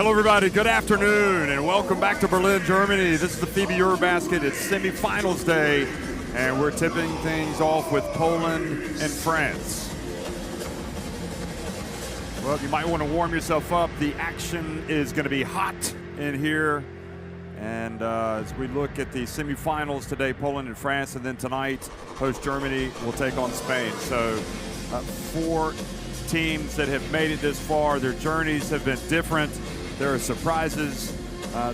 Hello everybody, good afternoon and welcome back to Berlin, Germany. This is the FIBA EuroBasket. It's semifinals day and we're tipping things off with Poland and France. Well, you might want to warm yourself up. The action is going to be hot in here. And as we look at the semifinals today, Poland and France, and then tonight, host Germany will take on Spain. So 4 teams that have made it this far. Their journeys have been different. There are surprises.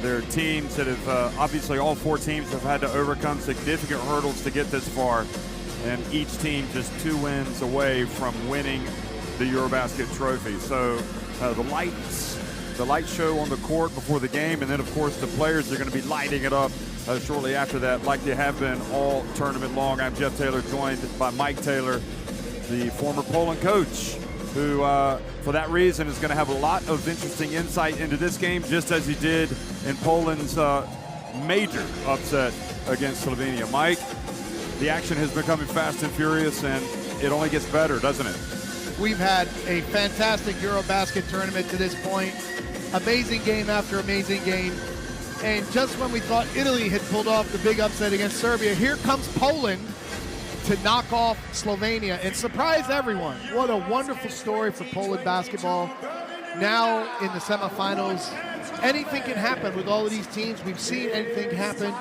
There are teams that have, obviously all 4 teams have had to overcome significant hurdles to get this far. And each team just 2 wins away from winning the EuroBasket trophy. So the light show on the court before the game, and then of course the players are going to be lighting it up shortly after that, like they have been all tournament long. I'm Jeff Taylor, joined by Mike Taylor, the former Poland coach, who for that reason is going to have a lot of interesting insight into this game, just as he did in Poland's major upset against Slovenia. Mike, the action has been coming fast and furious, and it only gets better, doesn't it? We've had a fantastic EuroBasket tournament to this point. Amazing game after amazing game. And just when we thought Italy had pulled off the big upset against Serbia, here comes Poland to knock off Slovenia and surprise everyone. What a wonderful story for Poland basketball. Now in the semifinals, anything can happen with all of these teams. We've seen anything happen.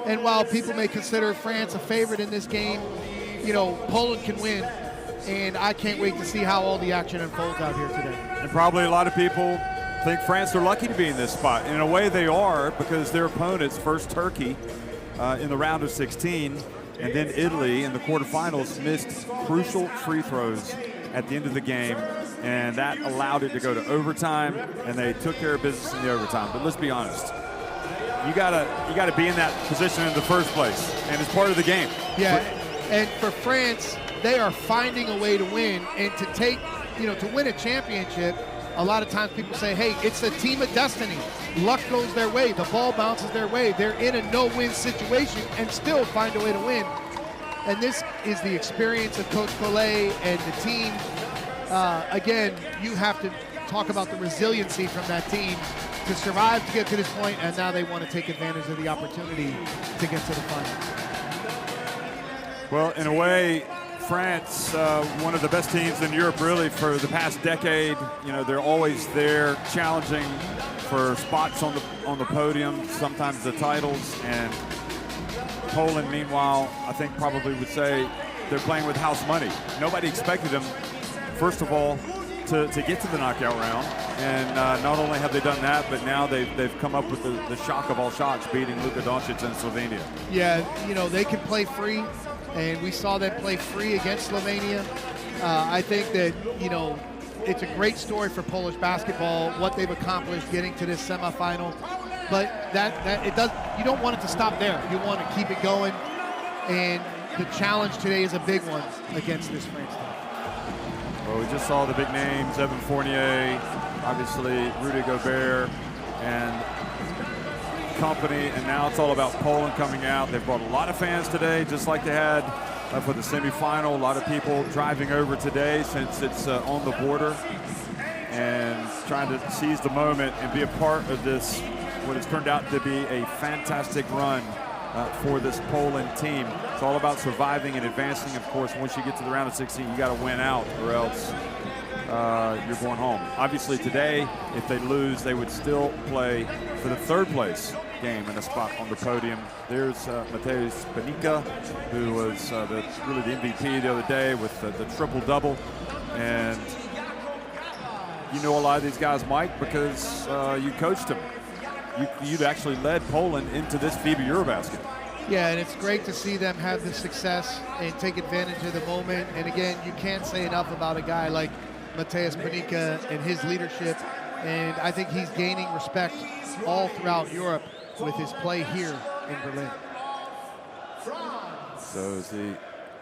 And while people may consider France a favorite in this game, you know, Poland can win. And I can't wait to see how all the action unfolds out here today. And probably a lot of people think France are lucky to be in this spot. In a way they are, because their opponents, first Turkey in the round of 16, and then Italy in the quarterfinals, missed crucial free throws at the end of the game, and that allowed it to go to overtime, and they took care of business in the overtime. But let's be honest, you gotta be in that position in the first place, and it's part of the game. Yeah, and for France, they are finding a way to win, and to take, you know, to win a championship, a lot of times people say, hey, it's a team of destiny. Luck goes their way, the ball bounces their way. They're in a no-win situation and still find a way to win. And this is the experience of Coach Collet and the team. Again, you have to talk about the resiliency from that team to survive to get to this point, and now they want to take advantage of the opportunity to get to the final. Well, in a way, France, one of the best teams in Europe really for the past decade. You know, they're always there challenging for spots on the podium, sometimes the titles. And Poland, meanwhile, I think probably would say they're playing with house money. Nobody expected them, first of all, to get to the knockout round. And not only have they done that, but now they've come up with the shock of all shocks, beating Luka Doncic and Slovenia. Yeah, you know, they can play free. And we saw them play free against Slovenia. I think that, you know, it's a great story for Polish basketball, what they've accomplished getting to this semifinal. But you don't want it to stop there. You want to keep it going. And the challenge today is a big one against this France team. Well, we just saw the big names, Evan Fournier, obviously Rudy Gobert, and company, and now it's all about Poland coming out. They've brought a lot of fans today, just like they had for the semifinal. A lot of people driving over today since it's on the border and trying to seize the moment and be a part of this, what has turned out to be a fantastic run for this Poland team. It's all about surviving and advancing. Of course, once you get to the round of 16, you got to win out, or else you're going home. Obviously today, if they lose, they would still play for the 3rd place game and a spot on the podium. There's Mateusz Panika, who was really the MVP the other day with the triple-double. And you know a lot of these guys, Mike, because you coached them. You'd actually led Poland into this FIBA EuroBasket. Yeah, and it's great to see them have the success and take advantage of the moment. And again, you can't say enough about a guy like Mateusz Panika and his leadership. And I think he's gaining respect all throughout Europe with his play here in Berlin. So as the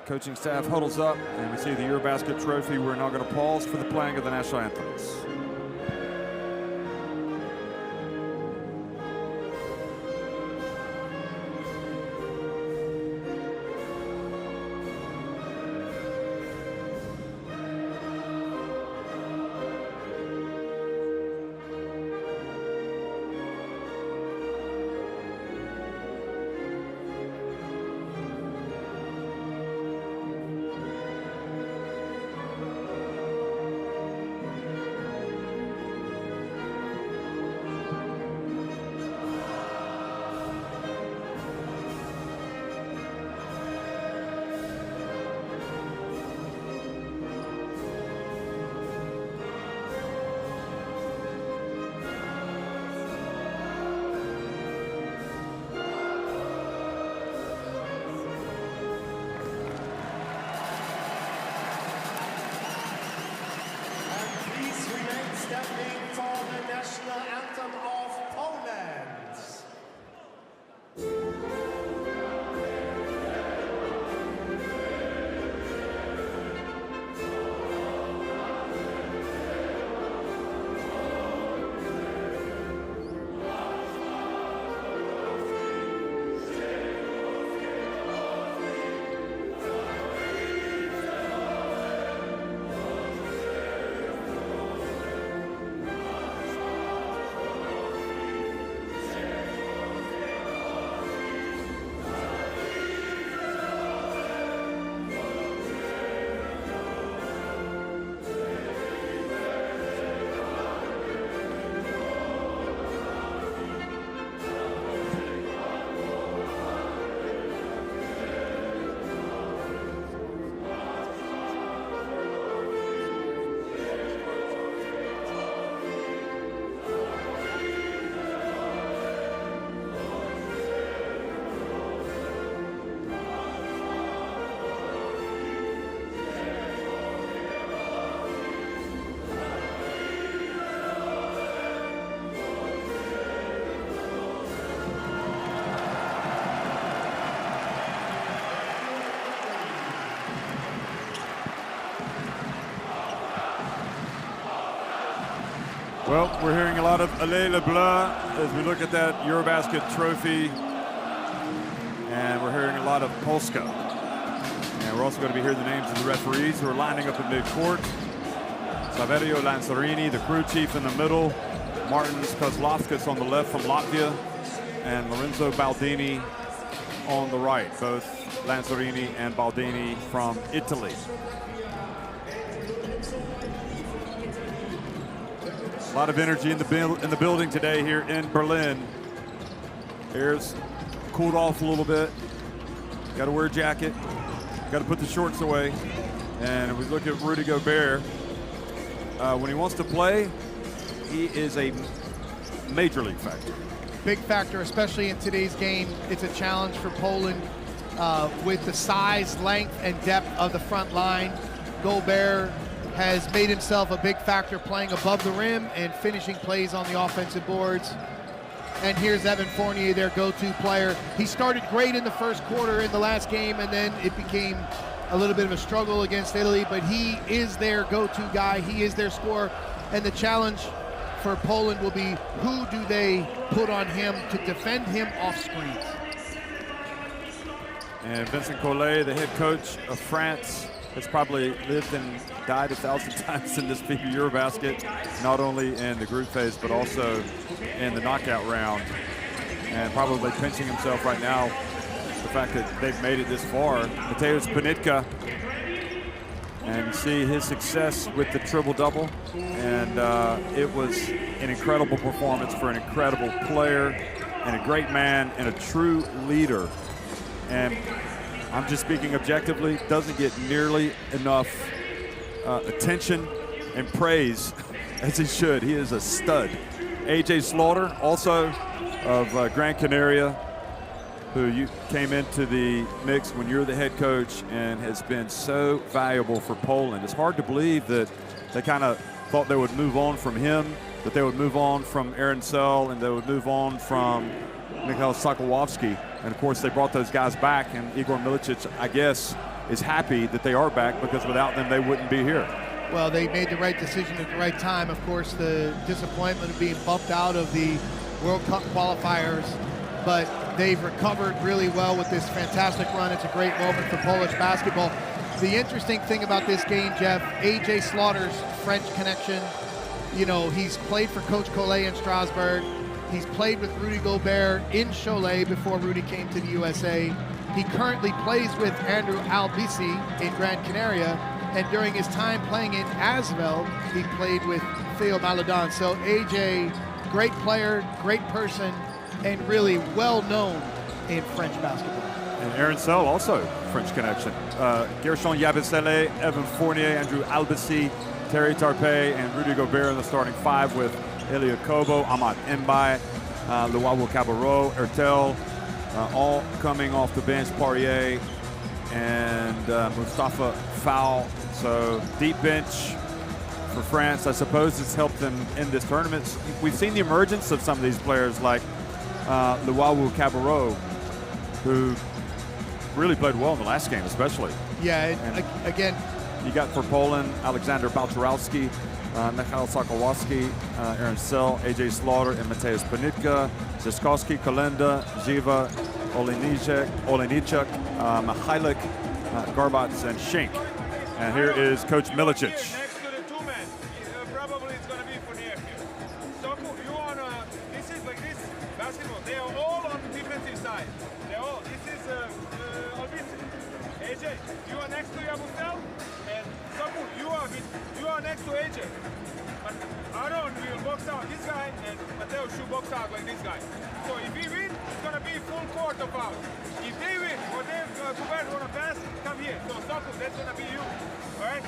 coaching staff huddles up and we see the EuroBasket trophy, we're now going to pause for the playing of the national anthems. Well, we're hearing a lot of Allez le Bleu as we look at that EuroBasket trophy. And we're hearing a lot of Polska. And we're also going to be hearing the names of the referees who are lining up at midcourt. Saverio Lanzarini, the crew chief, in the middle. Martins Kozlovskis on the left from Latvia. And Lorenzo Baldini on the right. Both Lanzarini and Baldini from Italy. A lot of energy in the building today here in Berlin. Air's cooled off a little bit. Got to wear a jacket. Got to put the shorts away. And if we look at Rudy Gobert, when he wants to play, he is a major league factor. Big factor, especially in today's game. It's a challenge for Poland with the size, length, and depth of the front line. Gobert has made himself a big factor playing above the rim and finishing plays on the offensive boards. And here's Evan Fournier, their go-to player. He started great in the first quarter in the last game, and then it became a little bit of a struggle against Italy, but he is their go-to guy. He is their scorer. And the challenge for Poland will be, who do they put on him to defend him off screens? And Vincent Collet, the head coach of France, has probably lived and died 1,000 times in this FIBA EuroBasket, not only in the group phase, but also in the knockout round. And probably pinching himself right now, the fact that they've made it this far. Mateusz Ponitka, and you see his success with the triple-double. And it was an incredible performance for an incredible player and a great man and a true leader. And I'm just speaking objectively, doesn't get nearly enough attention and praise as he should. He is a stud. AJ Slaughter, also of Gran Canaria, who you came into the mix when you're the head coach and has been so valuable for Poland. It's hard to believe that they kind of thought they would move on from him, that they would move on from Aaron Sell, and they would move on from Mikhail Sokolowski. And of course, they brought those guys back, and Igor Milicic, I guess, is happy that they are back, because without them, they wouldn't be here. Well, they made the right decision at the right time. Of course, the disappointment of being bumped out of the World Cup qualifiers, but they've recovered really well with this fantastic run. It's a great moment for Polish basketball. The interesting thing about this game, Jeff, AJ Slaughter's French connection, you know, he's played for Coach Collet in Strasbourg. He's played with Rudy Gobert in Cholet before Rudy came to the USA. He currently plays with Andrew Albisi in Gran Canaria, and during his time playing in Asvel, he played with Theo Maledon. So AJ, great player, great person, and really well known in French basketball. And Aaron Sell, also French connection. Gershon Yabusele, Evan Fournier, Andrew Albisi, Terry Tarpey, and Rudy Gobert in the starting five, with Elia Kobo, Ahmad Mbaye, Luwawu Cabarro, Ertel, all coming off the bench, Poirier, and Mustafa Fall. So deep bench for France. I suppose it's helped them in this tournament. We've seen the emergence of some of these players like Luwawu Cabarro, who really played well in the last game, especially. Yeah, and again, you got for Poland, Alexander Balczarowski, Mikhail Sokolowski, Aaron Sell, AJ Slaughter, and Mateusz Ponitka, Ziskowski, Kalenda, Ziva, Olejniczak, Mihailik, Garbats, and Schenk. And here is Coach Milicic. Next to the two-man, probably it's going to be Fournier here. So you want this is like this basketball. They are all on the defensive side. They're all. This is Albisi. AJ, you are next to Yabusel, and Soku, you are next to AJ. But Aaron will box out this guy, and Mateo should box out like this guy. So if we win, it's going to be full court of ours. If they win, or they Gobert want to pass, come here. So Soku, that's going to be you. All right?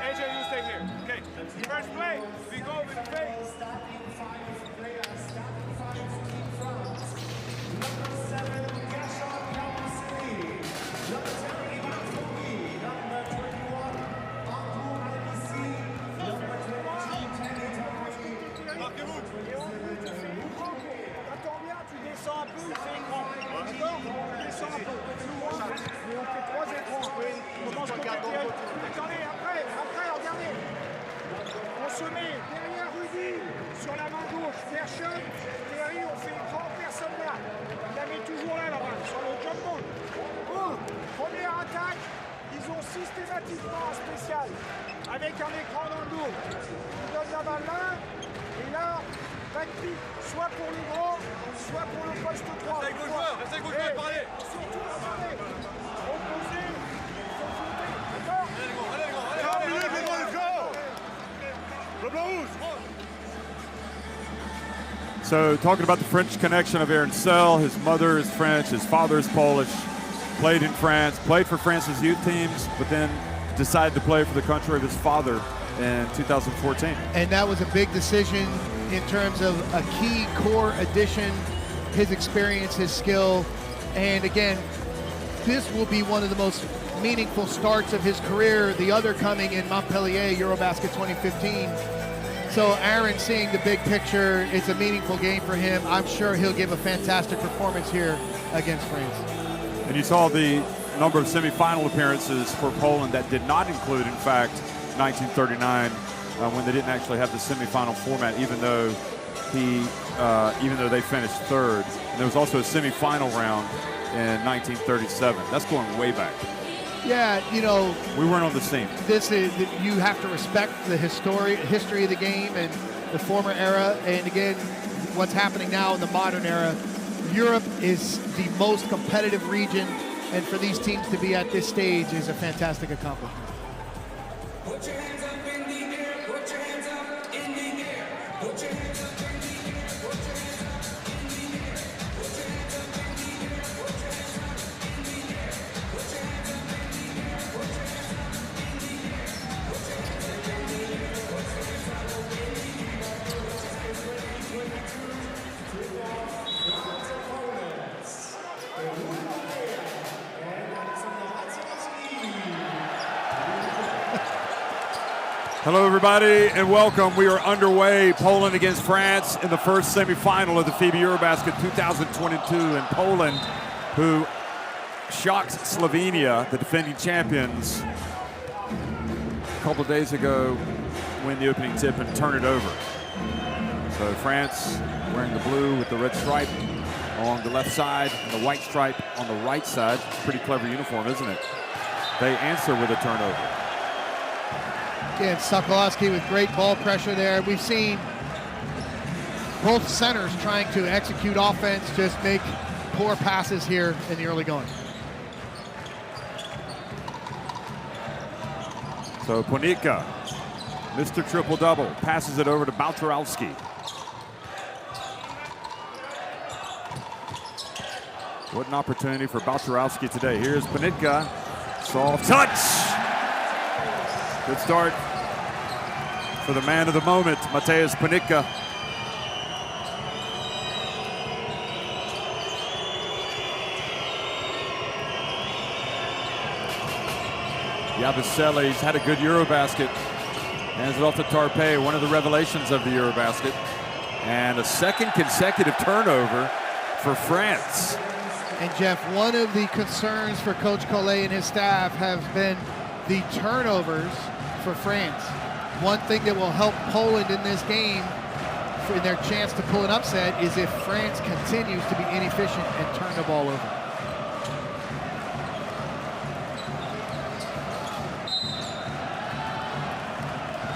AJ, you stay here. Okay. First play, we go with the fake. Attendez, après, regardez. On se met derrière Rudy, sur avec un écran dans le dos. Tu donnes la balle là, et là, back pick, soit pour le grand, soit pour le poste 3. Reste avec vos joueurs, reste avec vos joueurs, parlez. Surtout la parler. Opposé, faut sauter, d'accord? Allez les gars, let's go! Le blanc rouge! So talking about the French connection of Aaron Sell, his mother is French, his father is Polish, played in France, played for France's youth teams, but then decided to play for the country of his father in 2014. And that was a big decision in terms of a key core addition, his experience, his skill. And again, this will be one of the most meaningful starts of his career, the other coming in Montpellier, EuroBasket 2015. So Aaron seeing the big picture, it's a meaningful game for him. I'm sure he'll give a fantastic performance here against France. And you saw the number of semifinal appearances for Poland that did not include, in fact, 1939, when they didn't actually have the semifinal format, even though they finished third. And there was also a semifinal round in 1937. That's going way back. Yeah, you know, we weren't on the scene. This is, you have to respect the history of the game and the former era, and again, what's happening now in the modern era. Europe is the most competitive region, and for these teams to be at this stage is a fantastic accomplishment. Put your hands up in the air, put your hands up in the air, put your hands up in the air, put your hands up in the air, put your hands up in the air, put your hands up in the air, put your hands up in the air, put your hands up in the air, put your hands up in the air, put your hands up Hello, everybody, and welcome. We are underway. Poland against France in the first semifinal of the FIBA EuroBasket 2022. And Poland, who shocked Slovenia, the defending champions, a couple of days ago, win the opening tip and turn it over. So France wearing the blue with the red stripe along the left side and the white stripe on the right side. Pretty clever uniform, isn't it? They answer with a turnover. Again, Sokolowski with great ball pressure there. We've seen both centers trying to execute offense, just make poor passes here in the early going. So Ponitka, Mr. Triple-Double, passes it over to Balcerowski. What an opportunity for Balcerowski today. Here's Ponitka, soft touch. Good start for the man of the moment, Mateusz Ponitka. Yabusele's had a good EuroBasket. Hands it off to Tarpe, one of the revelations of the EuroBasket. And a second consecutive turnover for France. And Jeff, one of the concerns for Coach Collet and his staff has been the turnovers for France. One thing that will help Poland in this game in their chance to pull an upset is if France continues to be inefficient and turn the ball over.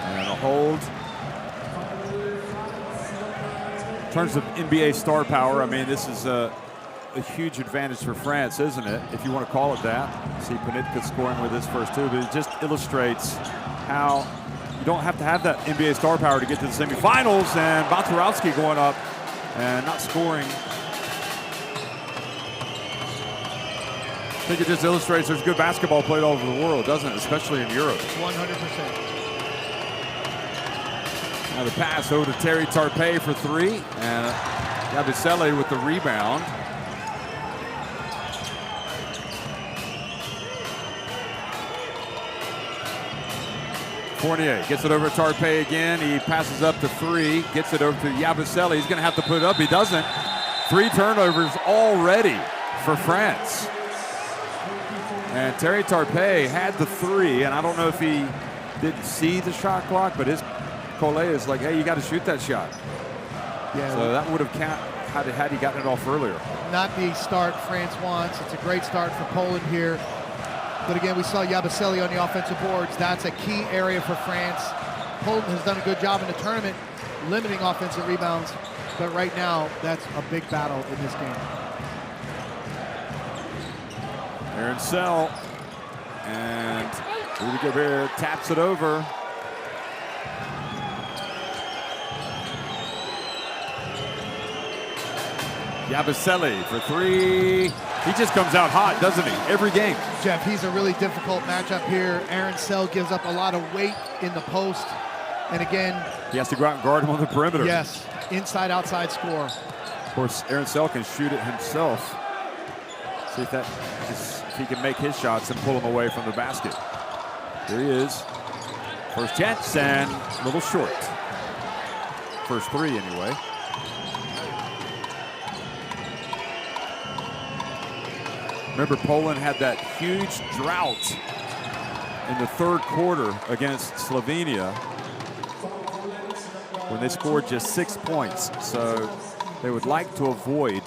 And a hold. In terms of NBA star power, I mean, this is a huge advantage for France, isn't it? If you want to call it that. See Ponitka scoring with his first two, but it just illustrates how you don't have to have that NBA star power to get to the semifinals, and Balcerowski going up and not scoring. I think it just illustrates there's good basketball played all over the world, doesn't it? Especially in Europe. 100%. Now the pass over to Terry Tarpe for three, and Yabusele with the rebound. Fournier gets it over to Tarpe again. He passes up to three, gets it over to Yabusele. He's going to have to put it up. He doesn't. 3 turnovers already for France. And Terry Tarpe had the three, and I don't know if he didn't see the shot clock, but his Collet is like, hey, you got to shoot that shot. Yeah. So that would have counted had he gotten it off earlier. Not the start France wants. It's a great start for Poland here. But again, we saw Yabusele on the offensive boards. That's a key area for France. Poland has done a good job in the tournament limiting offensive rebounds, but right now, that's a big battle in this game. Aaron Sell, and Rudy Gobert taps it over. Yabusele for three. He just comes out hot, doesn't he? Every game. Jeff, he's a really difficult matchup here. Aaron Sell gives up a lot of weight in the post. And again, he has to go out and guard him on the perimeter. Yes, inside, outside score. Of course, Aaron Sell can shoot it himself. See if he can make his shots and pull them away from the basket. Here he is. First chance and a little short. First three anyway. Remember, Poland had that huge drought in the third quarter against Slovenia when they scored just 6 points. So they would like to avoid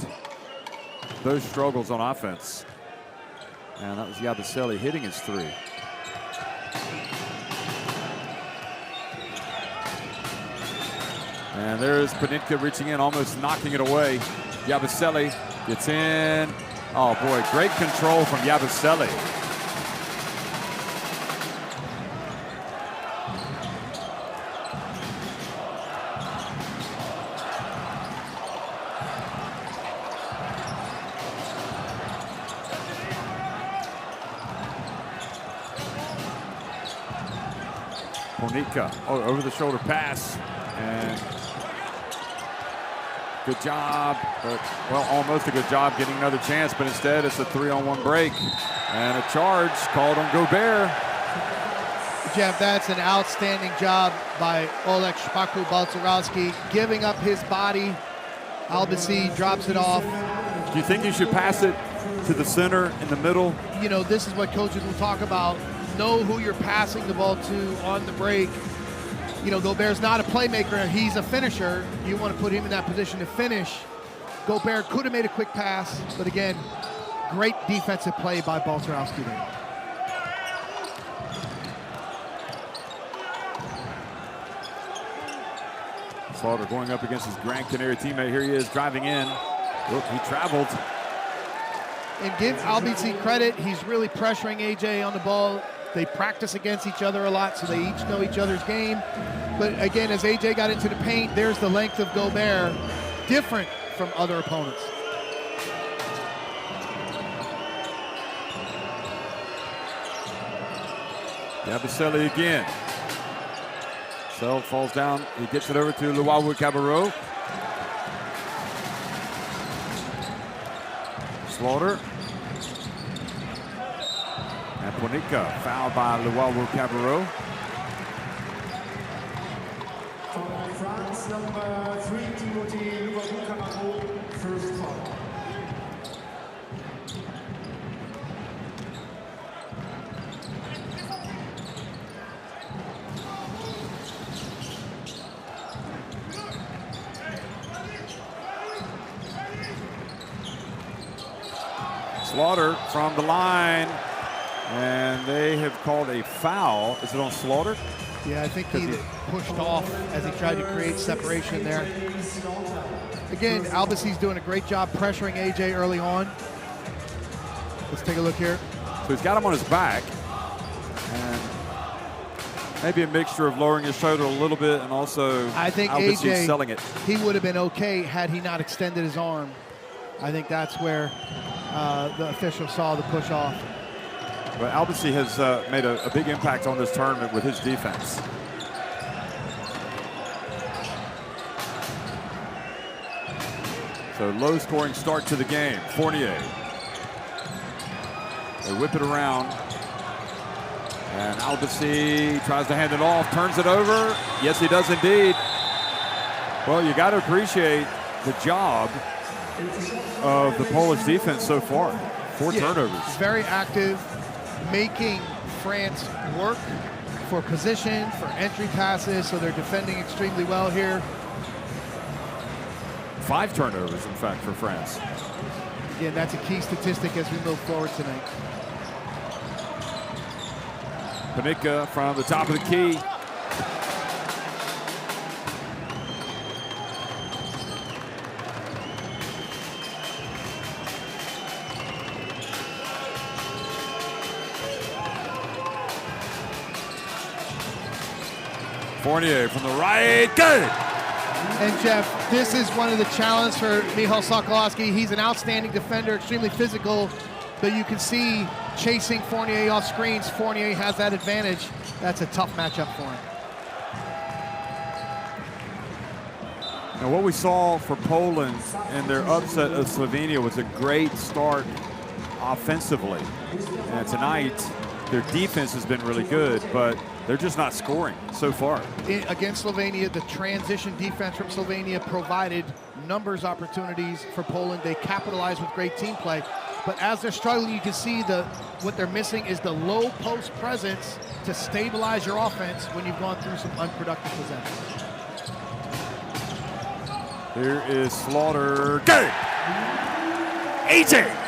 those struggles on offense. And that was Yabusele hitting his three. And there's Panitka reaching in, almost knocking it away. Yabusele gets in. Oh boy, great control from Yabusele. Panitka, over the shoulder pass, and good job, but, well, almost a good job getting another chance, but instead it's a 3-on-1 break and a charge called on Gobert. Jeff, that's an outstanding job by Oleg Shpaku Balcerowski, giving up his body. Albasi drops it off. Do you think you should pass it to the center in the middle? You know, this is what coaches will talk about. Know who you're passing the ball to on the break. You know, Gobert's not a playmaker, he's a finisher. You want to put him in that position to finish. Gobert could have made a quick pass, but again, great defensive play by Balcerowski there. Slaughter going up against his Gran Canaria teammate. Here he is driving in. Look, he traveled. And give Albasi credit, he's really pressuring AJ on the ball. They practice against each other a lot, so they each know each other's game. But again, as AJ got into the paint, there's the length of Gobert, different from other opponents. Yabusele again. Sell falls down. He gets it over to Luwawu-Cabarrot. Slaughter. And Panitka fouled by Luwawu-Cabarrot. France, number 3, Timothy Luwawu-Cabarrot, first foul. Slaughter from the line. And they have called a foul. Is it on Slaughter? Yeah, I think he pushed off as he tried to create separation there. Again, Albasi's doing a great job pressuring AJ early on. Let's take a look here. So he's got him on his back. And maybe a mixture of lowering his shoulder a little bit and also I think Albasi AJ, selling it. He would have been okay had he not extended his arm. I think that's where the official saw the push off. But Albasi has made a big impact on this tournament with his defense. So low scoring start to the game. Fournier. They whip it around. And Albasi tries to hand it off, turns it over. Yes, he does indeed. Well, you got to appreciate the job of the Polish defense so far. 4 turnovers. Very active, making France work for position, for entry passes, so they're defending extremely well here. 5 turnovers, in fact, for France. Again, that's a key statistic as we move forward tonight. Panicka from the top of the key. Fournier from the right, good! And Jeff, this is one of the challenges for Michal Sokolowski. He's an outstanding defender, extremely physical, but you can see chasing Fournier off screens. Fournier has that advantage. That's a tough matchup for him. Now what we saw for Poland in their upset of Slovenia was a great start offensively. And tonight, their defense has been really good, but they're just not scoring so far. Against Slovenia, the transition defense from Slovenia provided numbers opportunities for Poland. They capitalized with great team play. But as they're struggling, you can see what they're missing is the low post presence to stabilize your offense when you've gone through some unproductive possessions. Here is Slaughter. Good! AJ!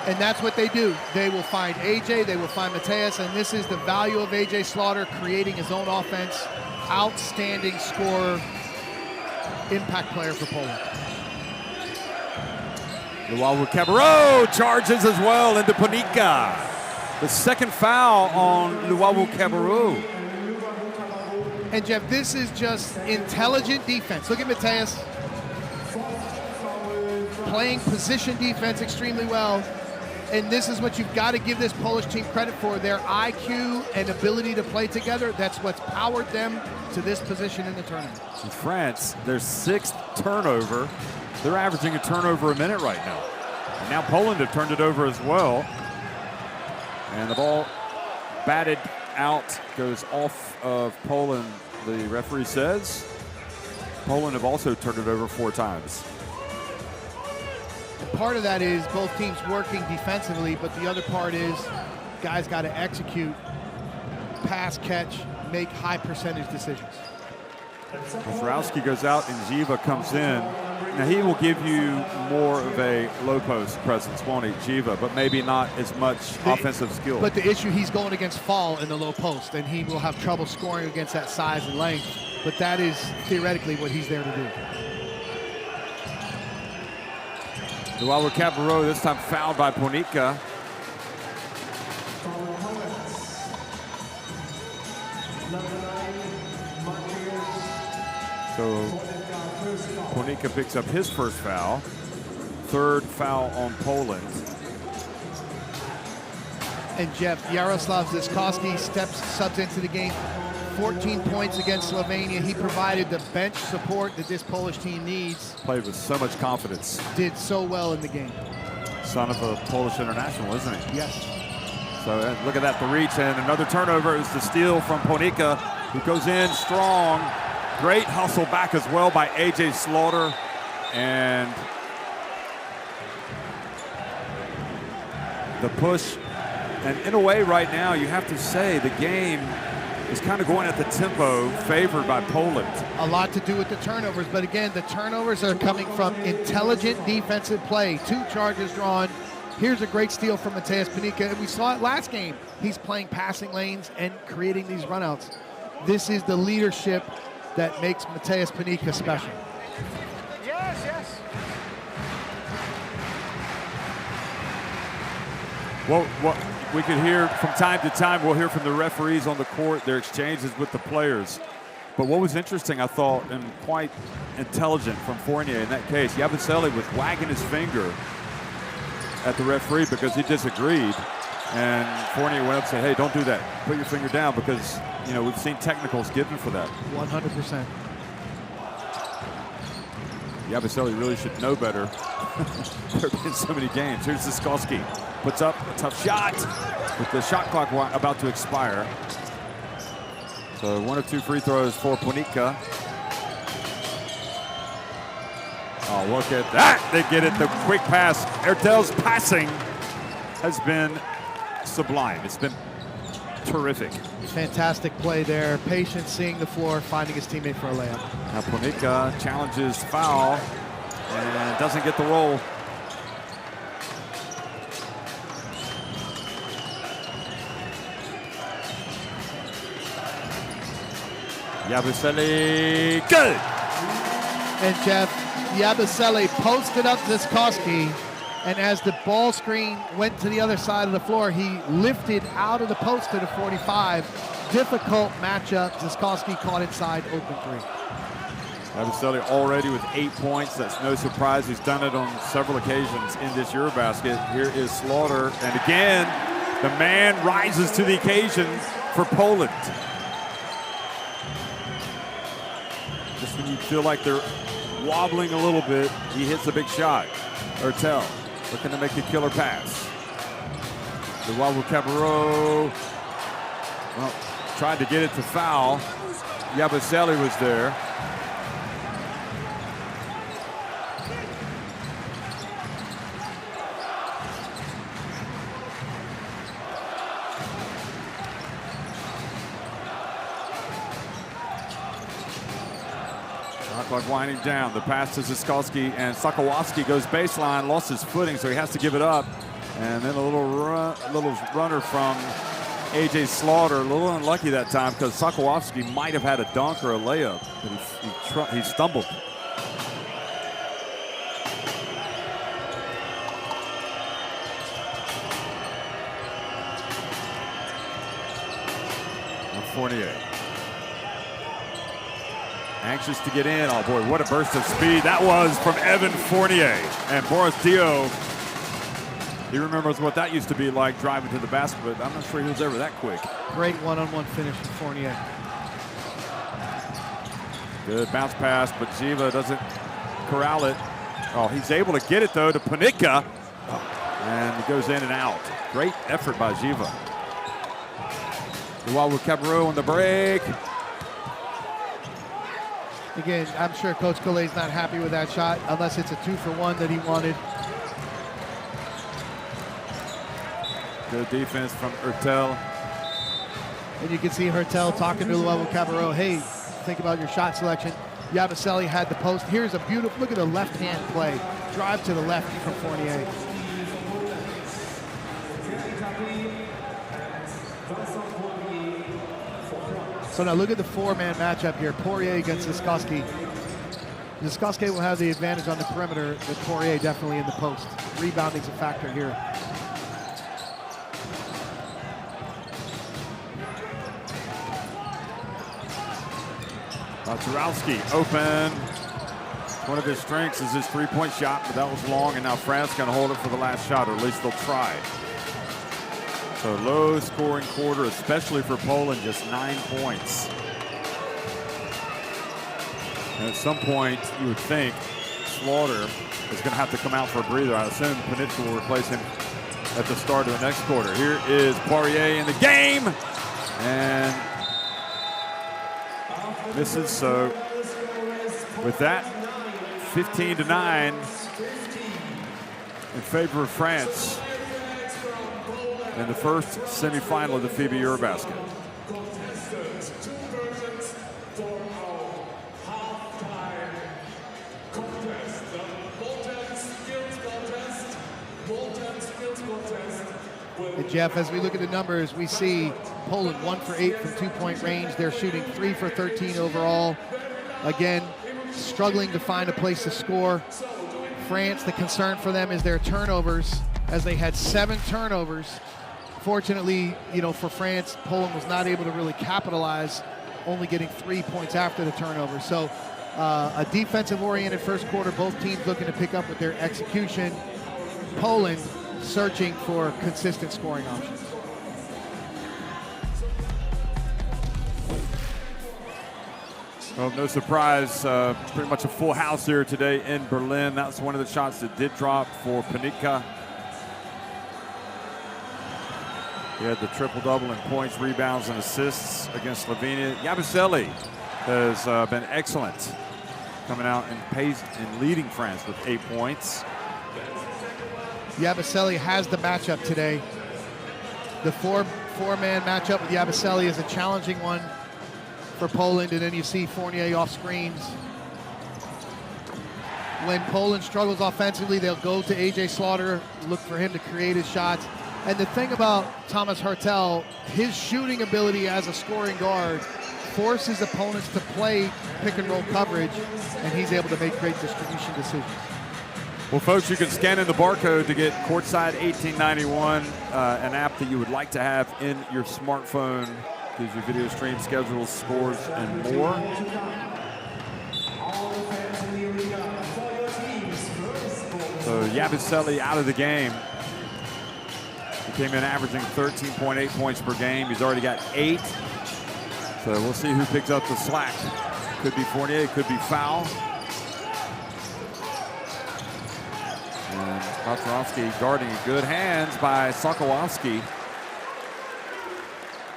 And that's what they do. They will find AJ, they will find Mateus, and this is the value of AJ Slaughter, creating his own offense. Outstanding scorer, impact player for Poland. Luwawu-Cabarrot charges as well into Panicka. The second foul on Luwawu-Cabarrot. And Jeff, this is just intelligent defense. Look at Mateus playing position defense extremely well. And this is what you've got to give this Polish team credit for. Their IQ and ability to play together. That's what's powered them to this position in the tournament. In France, their 6th turnover. They're averaging a turnover a minute right now. And now Poland have turned it over as well. And the ball batted out, goes off of Poland, the referee says. Poland have also turned it over 4 times. Part of that is both teams working defensively, but the other part is guys got to execute, pass, catch, make high percentage decisions. Zrowski goes out and Jiva comes in. Now he will give you more of a low post presence, won't he, Jiva, but maybe not as much offensive skill. But the issue, he's going against Fall in the low post, and he will have trouble scoring against that size and length, but that is theoretically what he's there to do. Luwawu-Cabarrot this time fouled by Panicka. So Panicka picks up his first foul. 3rd foul on Poland. And Jeff, Jaroslav Ziskowski subs into the game. 14 points against Slovenia. He provided the bench support that this Polish team needs. Played with so much confidence. Did so well in the game. Son of a Polish international, isn't he? Yes. So look at that, the reach, and another turnover. Is the steal from Panicka, who goes in strong. Great hustle back as well by AJ Slaughter. And the push. And in a way right now, you have to say the game is kind of going at the tempo favored by Poland. A lot to do with the turnovers, but again, the turnovers are coming from intelligent defensive play. 2 charges drawn. Here's a great steal from Mateus Panicka, and we saw it last game. He's playing passing lanes and creating these runouts. This is the leadership that makes Mateus Panicka special. Yes, yes. Well, what we could hear from time to time, we'll hear from the referees on the court, their exchanges with the players. But what was interesting, I thought, and quite intelligent from Fournier in that case, Yabusele was wagging his finger at the referee because he disagreed. And Fournier went up and said, hey, don't do that. Put your finger down because, you know, we've seen technicals given for that. 100%. Yabusele really should know better. There have been so many games. Here's Ziskowski. Puts up a tough shot with the shot clock about to expire. So 1 of 2 free throws for Panicka. Oh, look at that. They get it, the quick pass. Ertel's passing has been sublime. It's been terrific. Fantastic play there. Patience, seeing the floor, finding his teammate for a layup. Now Panicka challenges foul and doesn't get the roll. Yabusele, good! And Jeff, Yabusele posted up Ziskowski, and as the ball screen went to the other side of the floor, he lifted out of the post to the 45. Difficult matchup. Ziskowski caught inside, open three. Yabusele already with 8 points. That's no surprise. He's done it on several occasions in this EuroBasket. Here is Slaughter, and again, the man rises to the occasion for Poland. Just when you feel like they're wobbling a little bit, he hits a big shot. Hertel looking to make the killer pass. The Wawu Cabarro, well, tried to get it to foul. Yabusele was there. Clock winding down. The pass to Ziskowski, and Sokołowski goes baseline, lost his footing, so he has to give it up. And then a little runner from A.J. Slaughter. A little unlucky that time because Sokołowski might have had a dunk or a layup, but he stumbled. Fournier. Anxious to get in. Oh boy, what a burst of speed. That was from Evan Fournier. And Boris Dio, he remembers what that used to be like driving to the basket, but I'm not sure he was ever that quick. Great one-on-one finish from Fournier. Good bounce pass, but Jiva doesn't corral it. Oh, he's able to get it though to Panitka. And it goes in and out. Great effort by Jiva. Wawu Cabarro on the break. Again, I'm sure Coach Collet's not happy with that shot unless it's a 2-for-1 that he wanted. Good defense from Hertel. And you can see Hertel talking to Wawu Cabarro. Hey, think about your shot selection. Yabusele had the post. Here's a beautiful, look at the left-hand play. Drive to the left from Fournier. So now look at the four-man matchup here. Poirier against Ziskowski. Ziskowski will have the advantage on the perimeter, but Poirier definitely in the post. Rebounding's a factor here. Turowski open. One of his strengths is his three-point shot, but that was long, and now France going to hold it for the last shot, or at least they'll try. So low-scoring quarter, especially for Poland, just 9 points. And at some point, you would think Slaughter is going to have to come out for a breather. I assume Panitka will replace him at the start of the next quarter. Here is Poirier in the game, and misses. So with that, 15-9 in favor of France in the first semifinal of the FIBA EuroBasket. And Jeff, as we look at the numbers, we see Poland 1 for 8 from two-point range. They're shooting 3 for 13 overall. Again, struggling to find a place to score. France, the concern for them is their turnovers, as they had 7 turnovers. Fortunately, you know, for France, Poland was not able to really capitalize, only getting 3 points after the turnover. So a defensive-oriented first quarter, both teams looking to pick up with their execution. Poland searching for consistent scoring options. Well, no surprise, pretty much a full house here today in Berlin. That's one of the shots that did drop for Panitka. He had the triple-double in points, rebounds, and assists against Slovenia. Yabusele has been excellent, coming out and leading France with 8 points. Yabusele has the matchup today. The four-man matchup with Yabusele is a challenging one for Poland, and then you see Fournier off screens. When Poland struggles offensively, they'll go to A.J. Slaughter, look for him to create his shots. And the thing about Thomas Hertel, his shooting ability as a scoring guard forces opponents to play pick and roll coverage, and he's able to make great distribution decisions. Well, folks, you can scan in the barcode to get Courtside 1891, an app that you would like to have in your smartphone. Gives you video stream, schedules, scores, and more. So Yabusele out of the game. He came in averaging 13.8 points per game. He's already got 8. So we'll see who picks up the slack. Could be Fournier, could be Foul. And Kotrovsky guarding in good hands by Sokolowski.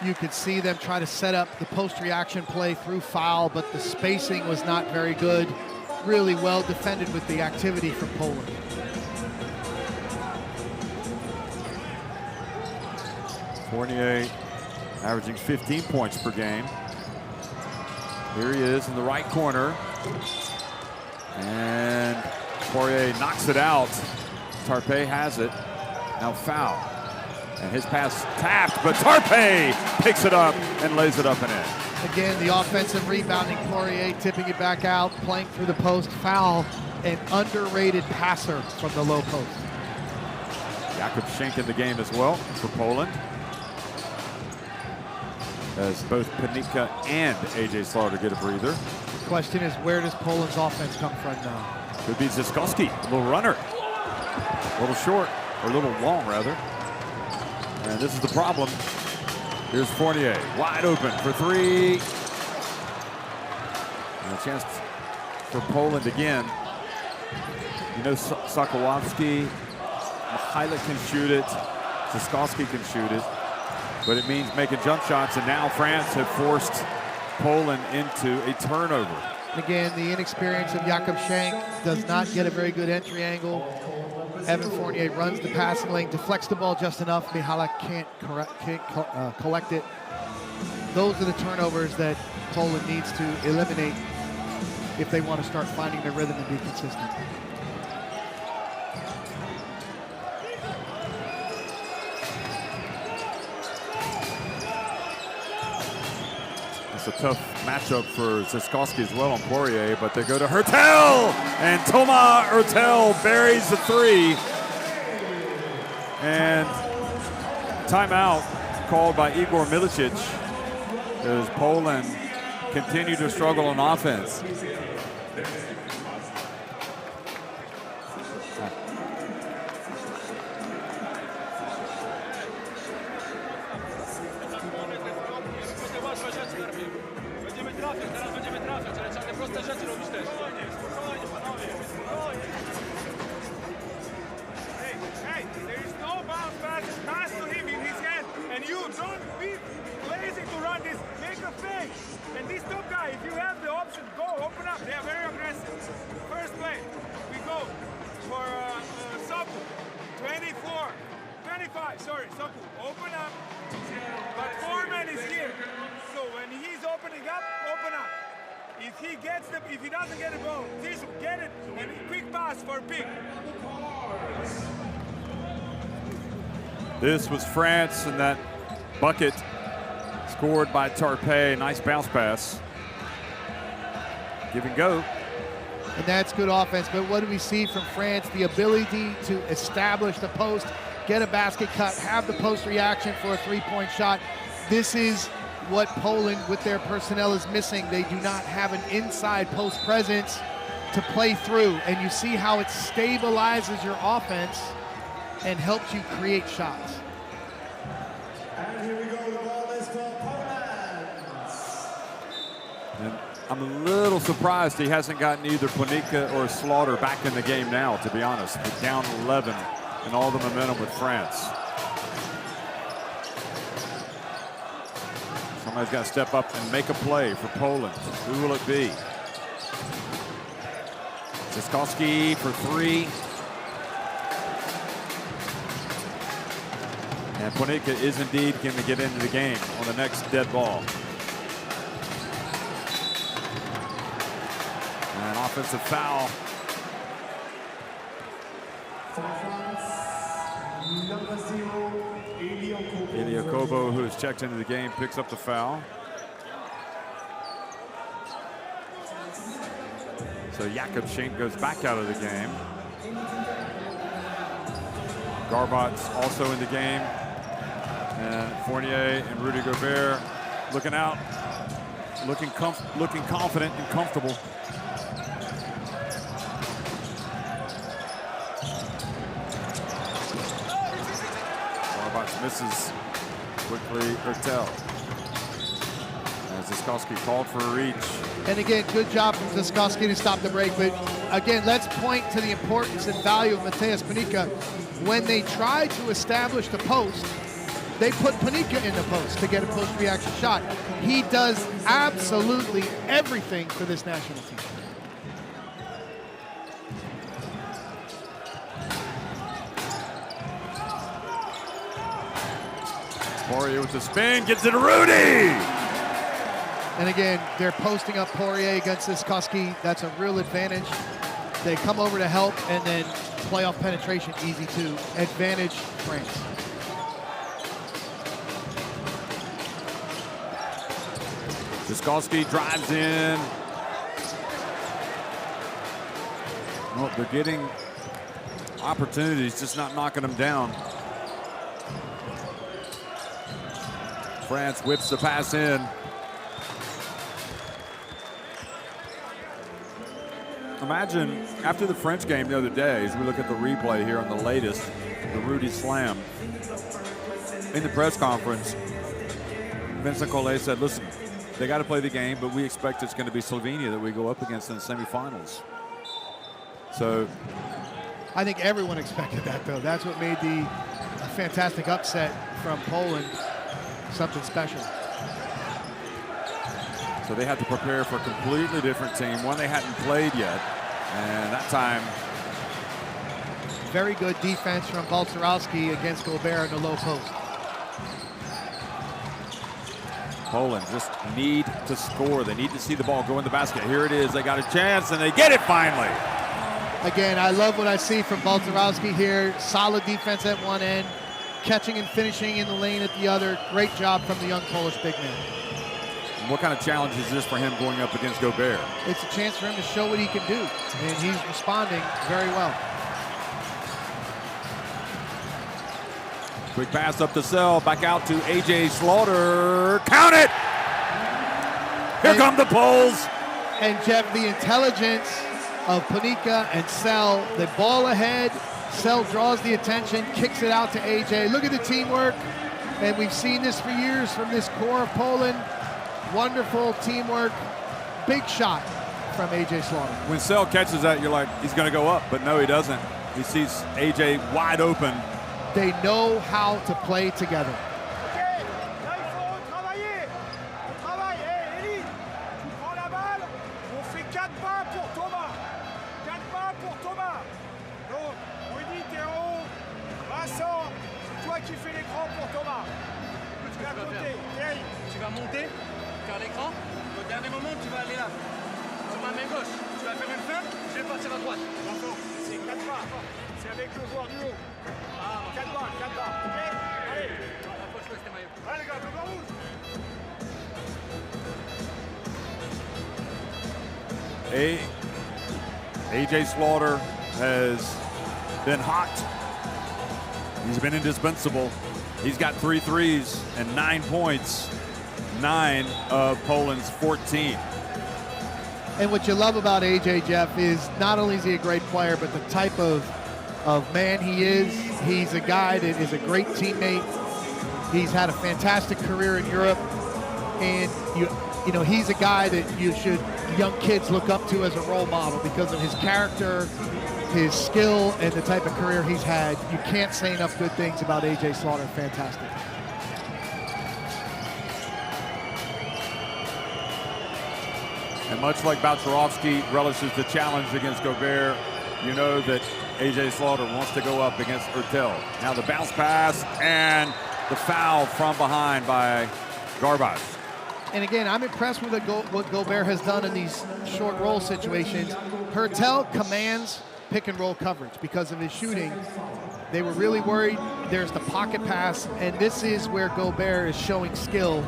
You could see them try to set up the post-reaction play through Foul, but the spacing was not very good. Really well defended with the activity from Poland. Fournier averaging 15 points per game. Here he is in the right corner. And Poirier knocks it out. Tarpe has it. Now Foul. And his pass tapped, but Tarpe picks it up and lays it up and in. Again, the offensive rebounding, Poirier tipping it back out, playing through the post. Foul, an underrated passer from the low post. Jakub Schenk in the game as well for Poland, as both Panika and A.J. Slaughter get a breather. The question is, where does Poland's offense come from now? Could be Ziskowski, a little runner. A little short, or a little long, rather. And this is the problem. Here's Fournier, wide open for 3. And a chance for Poland again. You know, Sokolowski, Mihailik can shoot it. Ziskowski can shoot it. But it means making jump shots, and now France have forced Poland into a turnover. Again, the inexperience of Jakub Schenk does not get a very good entry angle. Evan Fournier runs the passing lane, deflects the ball just enough. Mihailik can't collect it. Those are the turnovers that Poland needs to eliminate if they want to start finding their rhythm and be consistent. It's a tough matchup for Ziskowski as well on Poirier, but they go to Hurtel, and Thomas Hurtel buries the 3. And timeout called by Igor Milicic as Poland continue to struggle on offense. If he doesn't get the ball, Tishu, get it, and quick pass for pick. This was France, and that bucket scored by Tarpe. Nice bounce pass. Give and go. And that's good offense, but what do we see from France? The ability to establish the post, get a basket cut, have the post reaction for a three-point shot. This is what Poland with their personnel is missing. They do not have an inside post presence to play through, and you see how it stabilizes your offense and helps you create shots. And here we go, the ball is for Poland. And I'm a little surprised he hasn't gotten either Panika or Slaughter back in the game now, to be honest. They're down 11 and all the momentum with France. Somebody's got to step up and make a play for Poland. Who will it be? Ziskowski for 3. And Panika is indeed going to get into the game on the next dead ball. An offensive foul. Number 0, Ilya Kobo, who has checked into the game, picks up the foul. So Jakobsen goes back out of the game. Garbot's also in the game. And Fournier and Rudy Gobert looking out, looking confident and comfortable. Garbot misses quickly. Hurtel. As Ziskowski called for a reach. And again, good job from Ziskowski to stop the break. But again, let's point to the importance and value of Mateusz Panika. When they tried to establish the post, they put Panika in the post to get a post-reaction shot. He does absolutely everything for this national team. Poirier with the spin, gets it to Rudy! And again, they're posting up Poirier against Ziskowski. That's a real advantage. They come over to help, and then playoff penetration easy too. Advantage France. Ziskowski drives in. Well, they're getting opportunities, just not knocking them down. France whips the pass in. Imagine after the French game the other day, as we look at the replay here on the latest, the Rudy slam. In the press conference, Vincent Collet said, listen, they got to play the game, but we expect it's going to be Slovenia that we go up against in the semifinals. So I think everyone expected that, though. That's what made the fantastic upset from Poland something special. So they had to prepare for a completely different team, one they hadn't played yet. And that time, very good defense from Balcerowski against Gobert in the low post. Poland just need to score. They need to see the ball go in the basket. Here it is. They got a chance, and they get it finally. Again, I love what I see from Balcerowski here. Solid defense at one end, catching and finishing in the lane at the other. Great job from the young Polish big man. What kind of challenge is this for him going up against Gobert? It's a chance for him to show what he can do, and he's responding very well. Quick pass up the cell, back out to A.J. Slaughter. Count it! Here come the Poles. And Jeff, the intelligence of Panika and Sell, the ball ahead. Sell draws the attention, kicks it out to A.J. Look at the teamwork, and we've seen this for years from this core of Poland. Wonderful teamwork. Big shot from A.J. Slaughter. When Sell catches that, you're like, he's going to go up, but no, he doesn't. He sees A.J. wide open. They know how to play together. Ok, là il faut retravailler. On travaille. Hey, Elie, tu prends la balle, on fait 4 pas pour Thomas. 4 pas pour Thomas. Donc, Rudy, Théo, Vincent, c'est toi qui fais l'écran pour Thomas. Tu vas à côté. Hey. Tu vas monter, faire l'écran. Au dernier moment, tu vas aller là. Sur ma main gauche. Tu vas faire une feinte, je vais partir à droite. Vincent, c'est 4 pas. C'est avec le joueur du haut. 4 pas, 4 pas. Ok, allez. Rapproche-toi, c'était maillot. Allez les gars, le ballon rouge. A.J. Slaughter has been hot. He's been indispensable. He's got 3 threes and 9 points. 9 of Poland's 14. And what you love about AJ, Jeff, is not only is he a great player, but the type of man he is. He's a guy that is a great teammate. He's had a fantastic career in Europe, and you know he's a guy that young kids look up to as a role model because of his character, his skill, and the type of career he's had. You can't say enough good things about AJ Slaughter. Fantastic. And much like Balcerowski relishes the challenge against Gobert, you know that A.J. Slaughter wants to go up against Hurtel. Now the bounce pass and the foul from behind by Garbot. And again, I'm impressed with what Gobert has done in these short roll situations. Hurtel commands pick and roll coverage because of his shooting. They were really worried. There's the pocket pass, and this is where Gobert is showing skill.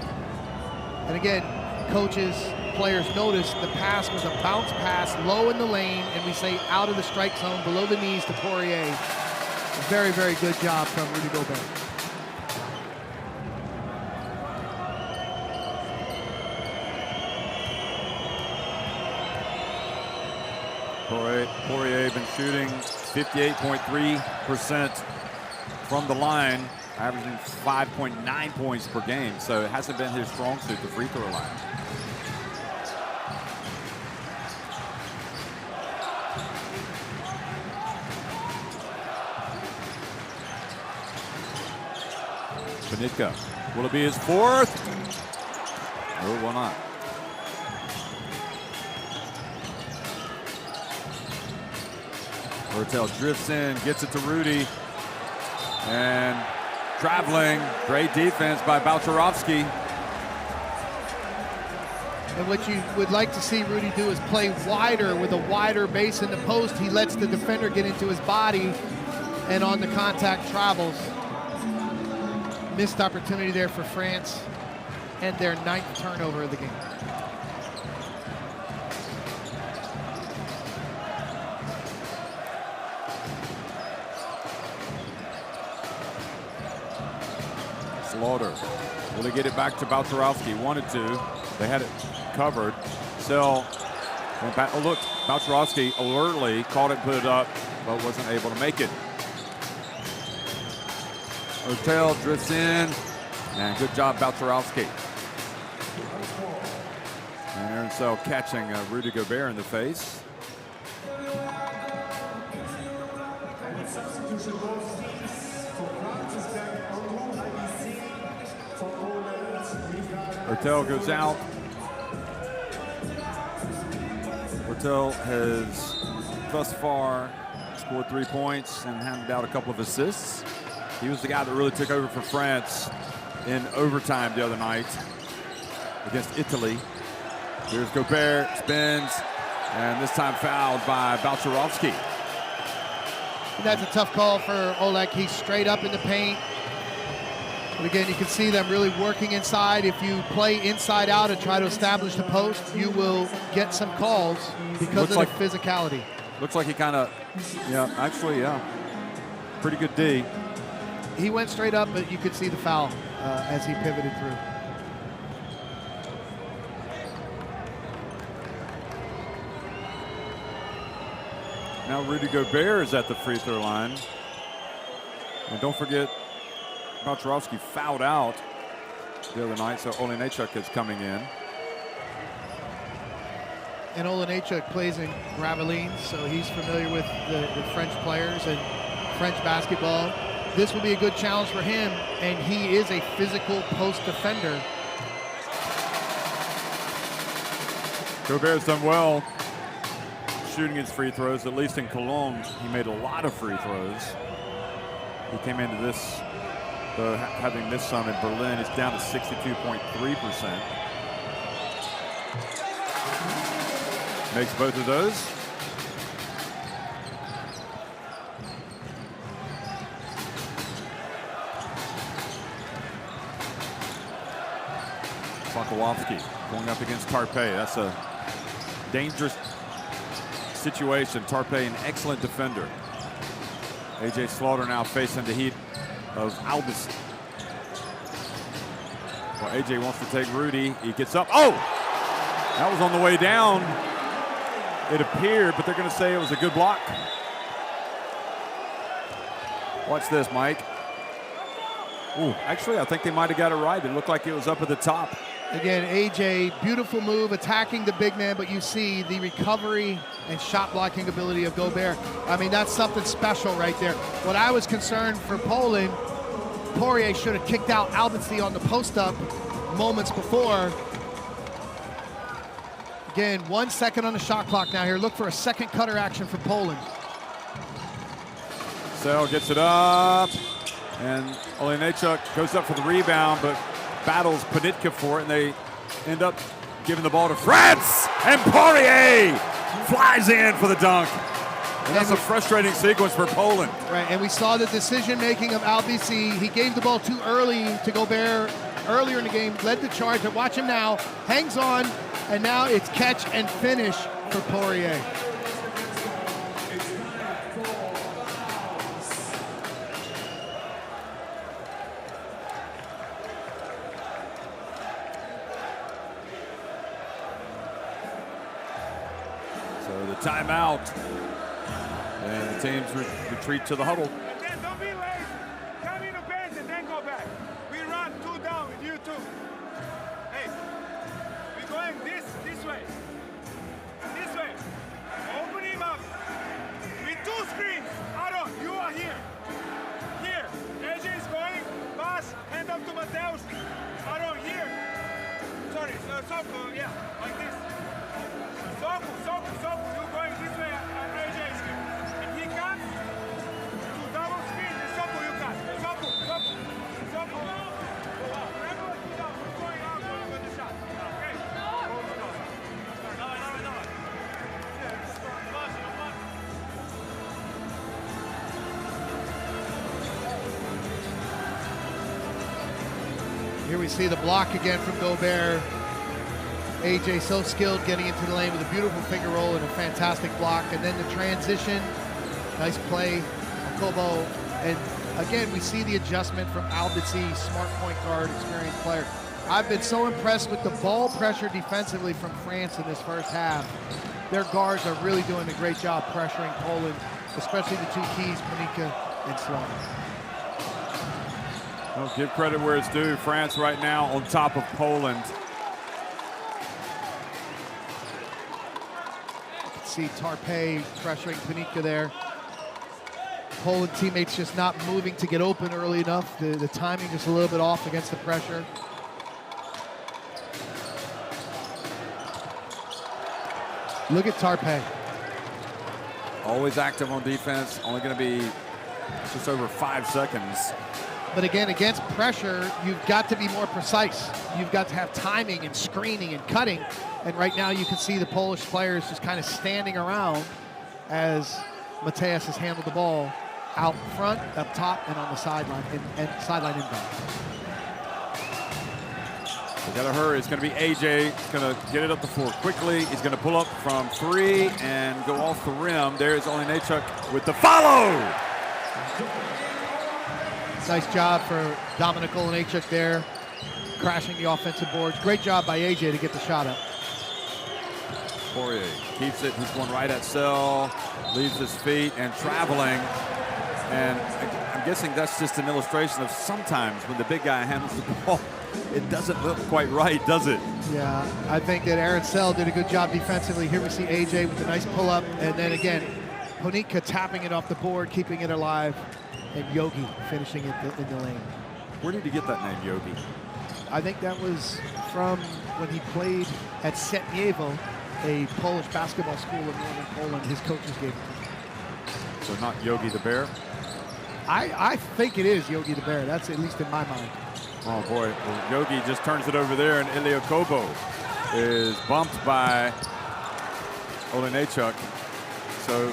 And again, coaches, players noticed the pass was a bounce pass low in the lane, and we say out of the strike zone, below the knees to Poirier. A very, very good job from Rudy Gobert. Poirier been shooting 58.3% from the line, averaging 5.9 points per game. So it hasn't been his strong suit, the free throw line. Panitka, will it be his fourth? No, it will not. Hurtel drifts in, gets it to Rudy, and traveling. Great defense by Balcharovsky. And what you would like to see Rudy do is play wider with a wider base in the post. He lets the defender get into his body, and on the contact travels. Missed opportunity there for France, and their 9th turnover of the game. Slaughter. Will they get it back to Balcharovsky? Wanted to. They had it covered. So, oh look, Balcharovsky alertly caught it, put it up, but wasn't able to make it. Hurtel drifts in, and good job, Balcharovsky. And Aaron Sell catching Rudy Gobert in the face. Hurtel goes out. Hurtel has thus far scored 3 points and handed out a couple of assists. He was the guy that really took over for France in overtime the other night against Italy. Here's Gobert, spins, and this time fouled by Balcharovsky. That's a tough call for Oleg. He's straight up in the paint. But again, you can see them really working inside. If you play inside out and try to establish the post, you will get some calls because of the physicality. Looks like he kind of, pretty good D. He went straight up, but you could see the foul as he pivoted through. Now Rudy Gobert is at the free throw line. And don't forget, Balcharovsky fouled out the other night, so Olenechuk is coming in. And Olenechuk plays in Gravelines, so he's familiar with the French players and French basketball. This will be a good challenge for him, and he is a physical post defender. Gobert's done well shooting his free throws, at least in Cologne. He made a lot of free throws. He came into this, having missed some in Berlin. It's down to 62.3%. Makes both of those. Sokolowski going up against Tarpe. That's a dangerous situation. Tarpe, an excellent defender. A.J. Slaughter now facing the heat of Albus. Well, A.J. wants to take Rudy. He gets up. Oh! That was on the way down. It appeared, but they're going to say it was a good block. Watch this, Mike. Ooh, actually, I think they might have got it right. It looked like it was up at the top. Again, A.J., beautiful move, attacking the big man, but you see the recovery and shot blocking ability of Gobert. I mean, that's something special right there. What I was concerned for Poland, Poirier should have kicked out Albinstein on the post-up moments before. Again, 1 second on the shot clock now here. Look for a second cutter action for Poland. Sell gets it up, and Olenechuk goes up for the rebound, but battles Panitka for it, and they end up giving the ball to France, and Poirier flies in for the dunk. And that's a frustrating sequence for Poland. Right, and we saw the decision-making of Albisi. He gave the ball too early to Gobert earlier in the game, led the charge, and watch him now, hangs on, And now it's catch and finish for Poirier. So the timeout. And the teams retreat to the huddle. And then don't be lazy. Come in the bench and then go back. We run 2 down with you too. Hey, we're going this way. This way. Open him up. With 2 screens. Aaron, you are here. Here. AJ is going. Pass. Hand up to Mateus. Aaron, here. Sorry. Soku, yeah. Like this. Soku. You're going this way. AJ is here. And he comes to double screen. And Soku, you cut. Soku. Remember what you done. We're going out with the shot. Okay. Here we see the block again from Gobert. AJ so skilled getting into the lane with a beautiful finger roll and a fantastic block. And then the transition, nice play, Kobo. And again, we see the adjustment from Albitsi, smart point guard, experienced player. I've been so impressed with the ball pressure defensively from France in this first half. Their guards are really doing a great job pressuring Poland, especially the 2 keys, Panika and Sloan. Well, give credit where it's due. France right now on top of Poland. See Tarpe pressuring Panika there. Poland teammates just not moving to get open early enough. The timing just a little bit off against the pressure. Look at Tarpe. Always active on defense. Only going to be just over 5 seconds. But again, against pressure, you've got to be more precise. You've got to have timing and screening and cutting. And right now you can see the Polish players just kind of standing around as Mateus has handled the ball out front, up top, and on the sideline, and sideline inbound. They got to hurry. It's going to be AJ. He's going to get it up the floor quickly. He's going to pull up from 3 and go off the rim. There's Oleksiejczuk with the follow. Nice job for Dominik Oleksiejczuk there, crashing the offensive boards. Great job by AJ to get the shot up. Poirier keeps it. He's going right at Sell, leaves his feet and traveling. And I'm guessing that's just an illustration of sometimes when the big guy handles the ball, it doesn't look quite right, does it? Yeah, I think that Aaron Sell did a good job defensively. Here we see AJ with a nice pull-up, and then again, Panika tapping it off the board, keeping it alive, and Yogi finishing it in the lane. Where did he get that name, Yogi? I think that was from when he played at Setniewo, a Polish basketball school in northern Poland. His coaches gave him. So not Yogi the Bear? I think it is Yogi the Bear. That's at least in my mind. Oh boy, well, Yogi just turns it over there, and Ilya Kobo is bumped by Oleksiejczuk. So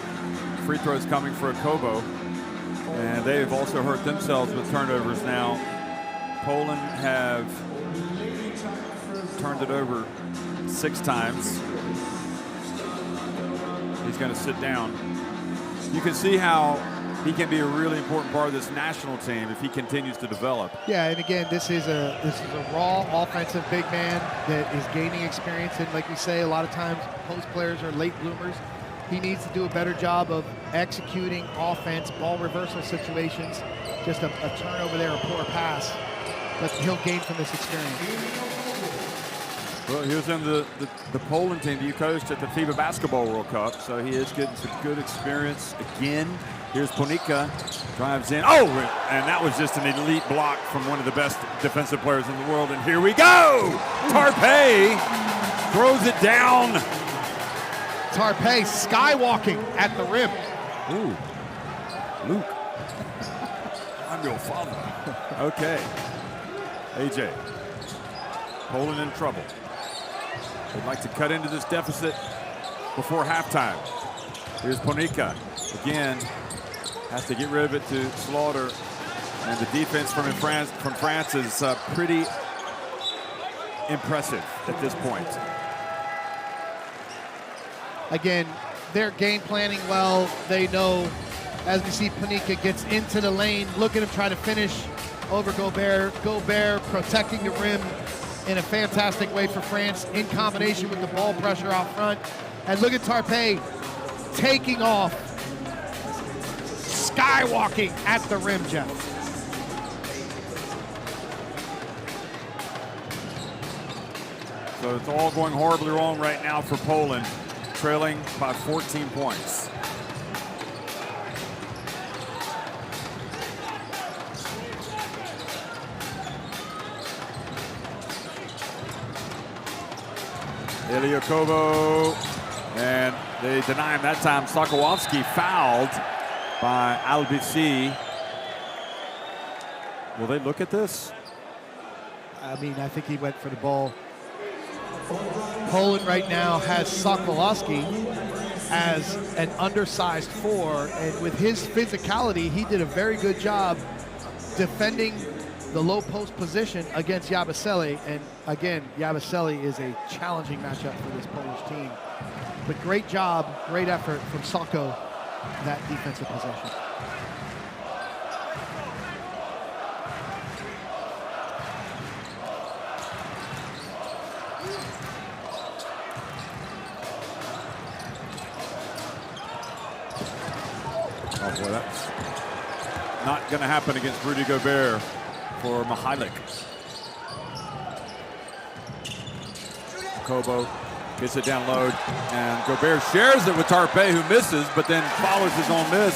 free throws coming for Kobo, and they've also hurt themselves with turnovers now. Poland have turned it over 6 times. He's going to sit down. You can see how he can be a really important part of this national team if he continues to develop. Yeah, and again, this is a raw offensive big man that is gaining experience. And like we say, a lot of times post players are late bloomers. He needs to do a better job of executing offense, ball reversal situations, just a turnover there, a poor pass. But he'll gain from this experience. Well, he was in the Poland team that you coached at the FIBA Basketball World Cup, so he is getting some good experience again. Here's Panika, drives in. Oh, and that was just an elite block from one of the best defensive players in the world. And here we go. Tarpe throws it down. Tarpe skywalking at the rim. Ooh, Luke, I'm your father. Okay, AJ, Poland in trouble. They'd like to cut into this deficit before halftime. Here's Panika again. Has to get rid of it to Slaughter, and the defense from France is pretty impressive at this point. Again, they're game planning well. They know, as we see Panika gets into the lane, look at him try to finish over Gobert. Gobert protecting the rim in a fantastic way for France in combination with the ball pressure out front. And look at Tarpe taking off, skywalking at the rim, Jeff. So it's all going horribly wrong right now for Poland, trailing by 14 points. Ilyakovo, and they deny him that time. Sokolowski fouled by Albisi. Will they look at this? I mean, I think he went for the ball. Poland right now has Sokolowski as an undersized 4, and with his physicality, he did a very good job defending the low post position against Yabusele. And again, Yabusele is a challenging matchup for this Polish team. But great job, great effort from Soko, that defensive possession. Oh boy, that's not going to happen against Rudy Gobert for Mihalik. Kobo gets it down low, and Gobert shares it with Tarpe, who misses, but then follows his own miss.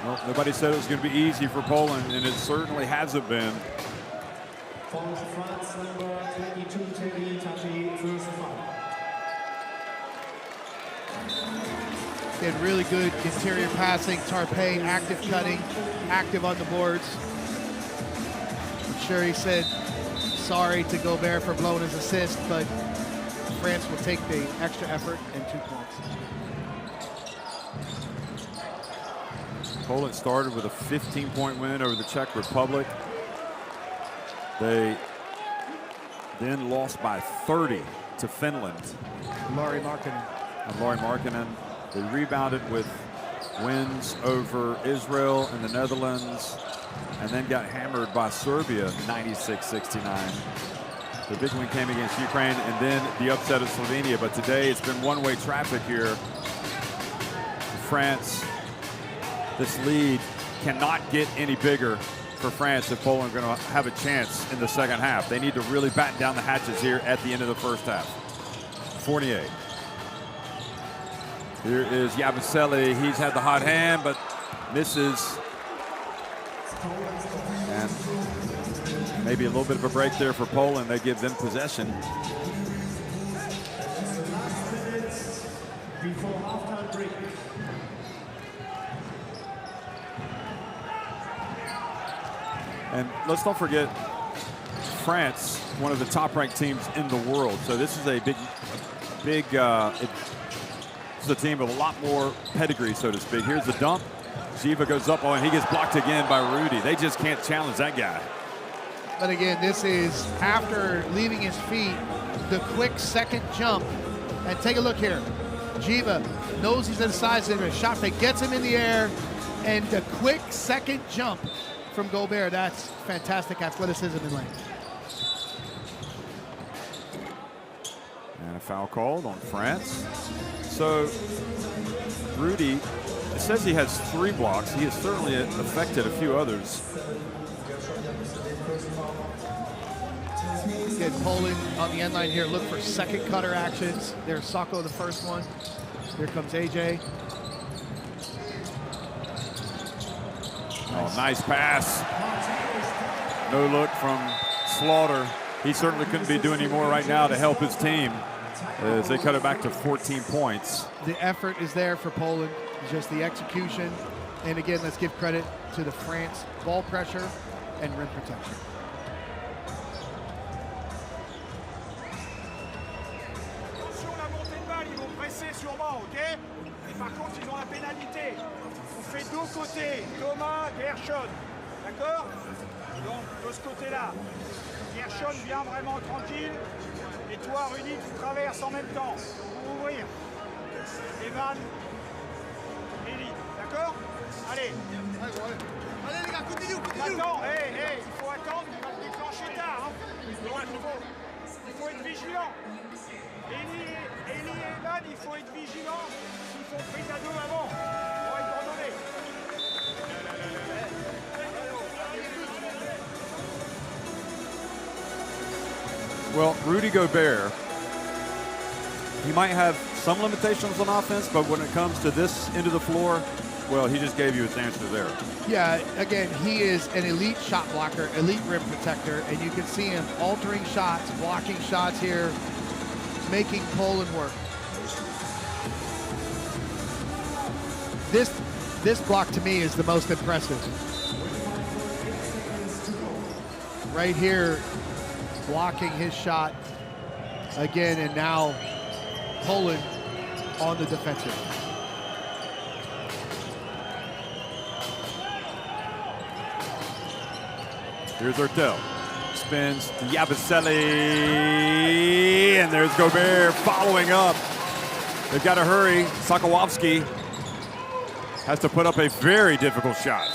Well, nobody said it was going to be easy for Poland, and it certainly hasn't been. From France, number 22, Terry Tachi, first foul. Did really good interior passing. Tarpe active cutting, active on the boards. I'm sure he said sorry to Gobert for blowing his assist, but France will take the extra effort and 2 points. Poland started with a 15-point win over the Czech Republic. They then lost by 30 to Finland. Lauri Markkanen. And Lauri Markkanen. They rebounded with wins over Israel and the Netherlands, and then got hammered by Serbia 96-69. The big win came against Ukraine, and then the upset of Slovenia. But today it's been one-way traffic here. France, this lead cannot get any bigger for France if Poland are going to have a chance in the second half. They need to really batten down the hatches here at the end of the first half. 48. Here is Yabusele. He's had the hot hand, but misses. And maybe a little bit of a break there for Poland. They give them possession. Before halftime break. And let's not forget, France, one of the top-ranked teams in the world. So this is a big, it's a team with a lot more pedigree, so to speak. Here's the dump. Jiva goes up, and he gets blocked again by Rudy. They just can't challenge that guy. But again, this is after leaving his feet, the quick second jump. And take a look here. Jiva knows he's inside of a shot that gets him in the air, and the quick second jump from Gobert. That's fantastic athleticism in lane. And a foul called on France. So Rudy, it says he has 3 blocks. He has certainly affected a few others. Again, Poland on the end line here. Look for second cutter actions. There's Sako, the first one. Here comes AJ. Oh, nice pass. No look from Slaughter. He certainly couldn't be doing any more right now to help his team as they cut it back to 14 points. The effort is there for Poland, just the execution. And again, let's give credit to the France ball pressure and rim protection. Attention, la montée de balle, ils vont presser sûrement, ok? par contre, ils ont la pénalité. On fait deux côtés, Thomas, Gershon. D'accord? Donc, de ce côté-là, Gershon vient vraiment tranquille. Et toi, Rudy, tu traverses en même temps pour ouvrir. Evan, Eli. D'accord? Allez. Allez les gars, continue. Attends, il faut attendre, il va se déclencher tard. Hein. Il faut être vigilant. Eli et Evan, il faut être vigilant. Ils font prise à deux avant. On va être ordonné. Well, Rudy Gobert, he might have some limitations on offense, but when it comes to this end of the floor, well, he just gave you his answer there. Yeah, again, he is an elite shot blocker, elite rim protector, and you can see him altering shots, blocking shots here, making Poland work. This block to me is the most impressive. Right here, blocking his shot again, and now Poland on the defensive. Here's Ortel. Spins to Yabusele, and there's Gobert following up. They've got to hurry. Sokolowski has to put up a very difficult shot.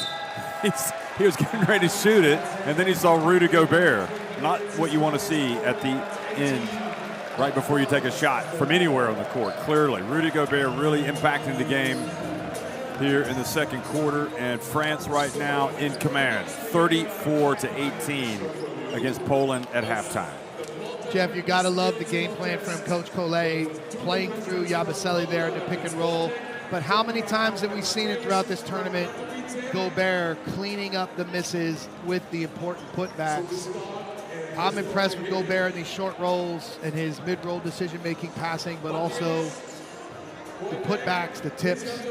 He was getting ready to shoot it, and then he saw Rudy Gobert. Not what you want to see at the end, right before you take a shot from anywhere on the court, clearly. Rudy Gobert really impacting the game here in the second quarter, and France right now in command, 34-18 against Poland at halftime. Jeff, you got to love the game plan from Coach Collet, playing through Yabusele there in the pick and roll. But how many times have we seen it throughout this tournament? Gobert cleaning up the misses with the important putbacks. I'm impressed with Gobert in these short rolls and his mid-roll decision-making passing, but also the putbacks, the tips.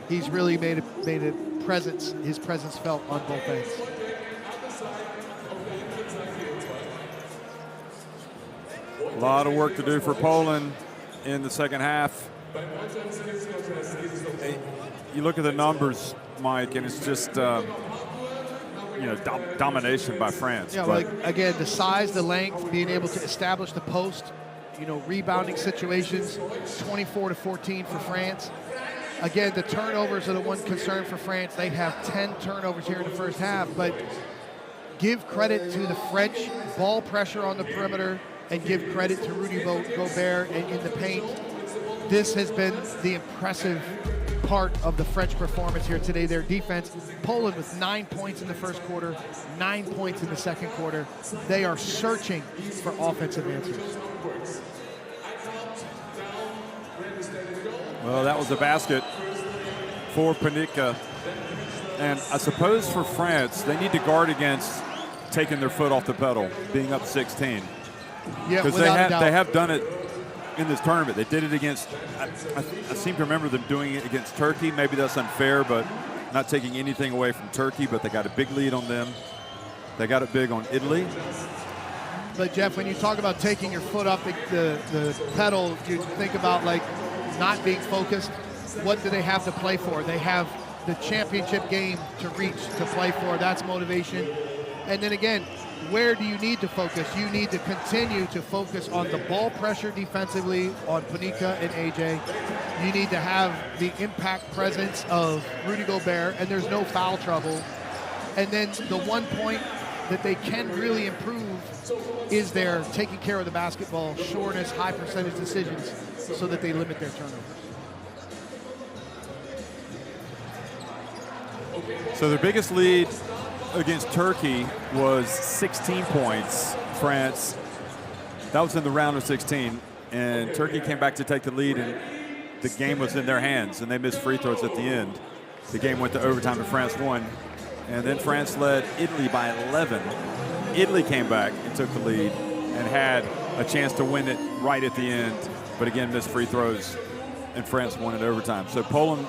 He's really made his presence felt on both ends. A lot of work to do for Poland in the second half. You look at the numbers, Mike, and it's just domination by France. Yeah, like again, the size, the length, being able to establish the post, rebounding situations, 24-14 for France. Again, the turnovers are the one concern for France. They have 10 turnovers here in the first half, but give credit to the French ball pressure on the perimeter and give credit to Rudy Gobert in the paint. This has been the impressive part of the French performance here today. Their defense, Poland with 9 points in the first quarter, 9 points in the second quarter. They are searching for offensive answers. Well, that was a basket for Panika. And I suppose for France, they need to guard against taking their foot off the pedal, being up 16. Yeah, because they have done it in this tournament. They did it against, I seem to remember them doing it against Turkey. Maybe that's unfair, but not taking anything away from Turkey, but they got a big lead on them. They got it big on Italy. But Jeff, when you talk about taking your foot off the pedal, you think about like not being focused. What do they have to play for? They have the championship game to reach, to play for. That's motivation. And then again, where do you need to focus? You need to continue to focus on the ball pressure defensively on Panika and AJ. You need to have the impact presence of Rudy Gobert, and there's no foul trouble. And then the one point that they can really improve is their taking care of the basketball, shortness, high percentage decisions, so that they limit their turnovers. So their biggest lead against Turkey was 16 points, France. That was in the round of 16, and Turkey came back to take the lead, and the game was in their hands, and they missed free throws at the end. The game went to overtime, and France won. And then France led Italy by 11. Italy came back and took the lead and had a chance to win it right at the end, but again missed free throws, and France won in overtime. So Poland,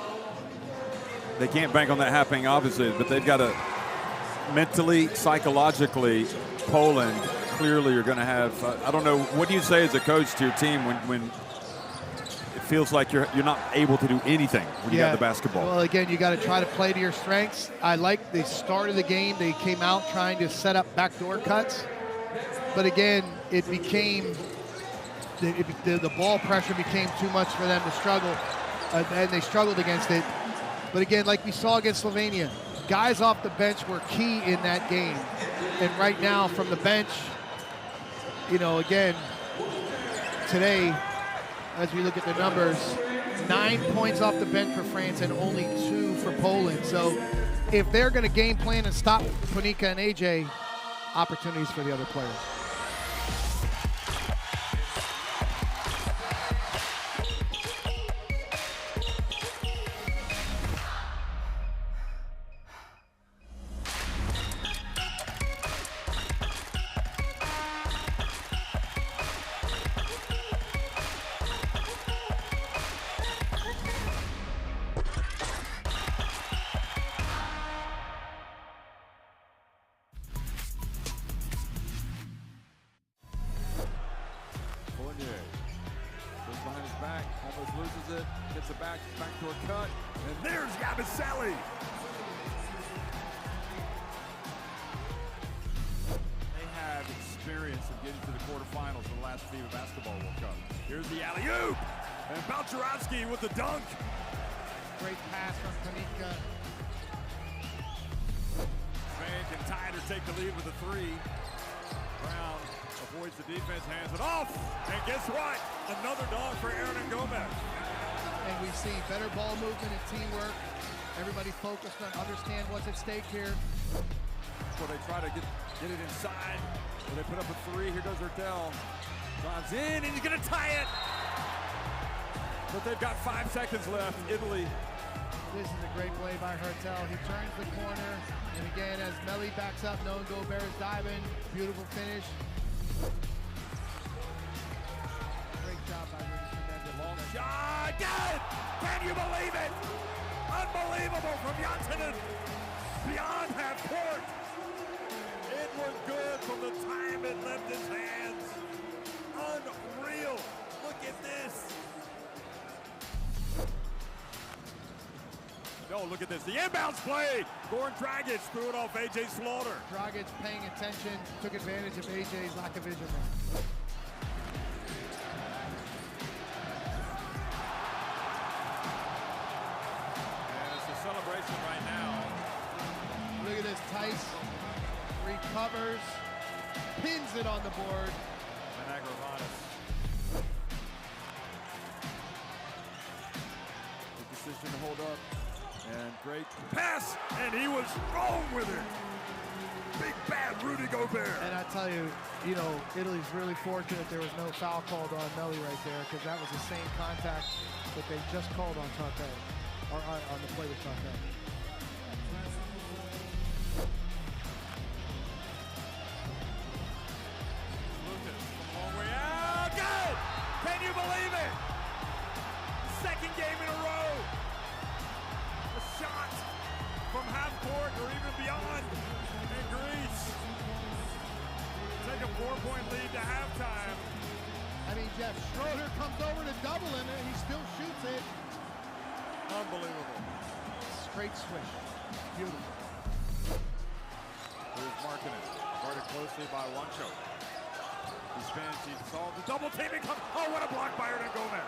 they can't bank on that happening, obviously, but they've got to mentally, psychologically, Poland clearly are going to have, I don't know, what do you say as a coach to your team when feels like you're not able to do anything when you got the basketball. Well, again, you got to try to play to your strengths. I like the start of the game. They came out trying to set up backdoor cuts. But again, it became, the ball pressure became too much for them to struggle. And they struggled against it. But again, like we saw against Slovenia, guys off the bench were key in that game. And right now, from the bench, you know, again, today, as we look at the numbers, 9 points off the bench for France and only 2 for Poland. So if they're going to game plan and stop Panika and AJ, opportunities for the other players. Almost loses it, gets it backdoor cut, and there's Yabusele. They have experience of getting to the quarterfinals in the last FIBA Basketball World Cup. Here's the alley-oop, and Balcherovsky with the dunk. Great pass from Panika. Spain can tie it or take the lead with a 3. Brown avoids the defense, hands it off, and guess what? Another dog for Aaron and Gomez. And we see better ball movement and teamwork. Everybody focused on understand what's at stake here. So they try to get it inside. So they put up a 3. Here goes Erdel. Drives in, and he's gonna tie it. But they've got 5 seconds left. Italy. This is a great play by Hertel. He turns the corner, and again, as Melli backs up, knowing Gobert is diving, beautiful finish. Great job by Rudy Fernandez. Long shot, good! Can you believe it? Unbelievable from Janssenen. Beyond half court. It was good from the time it left his hands. Unreal. Look at this. No, look at this. The inbounds play. Goran Dragic threw it off A.J. Slaughter. Dragic paying attention, took advantage of A.J.'s lack of vision there. And it's a celebration right now. Look at this, Tice recovers, pins it on the board. And Agravanis. The decision to hold up. And great pass, and he was wrong with it. Big bad Rudy Gobert. And I tell you, you know, Italy's really fortunate there was no foul called on Melli right there, because that was the same contact that they just called on Tarte, or on the play with Tarte. Lucas, long way out, good! Can you believe it? Second game in a row. A shot from half court or even beyond. And Greece take a 4-point lead to halftime. I mean, Jeff Schroeder comes over to double him, and he still shoots it. Unbelievable. Straight swish. Beautiful. Here's Markkanen, guarded closely by Wancho. He spins, he solves the double teaming. Oh, what a block by Hernan Gomez.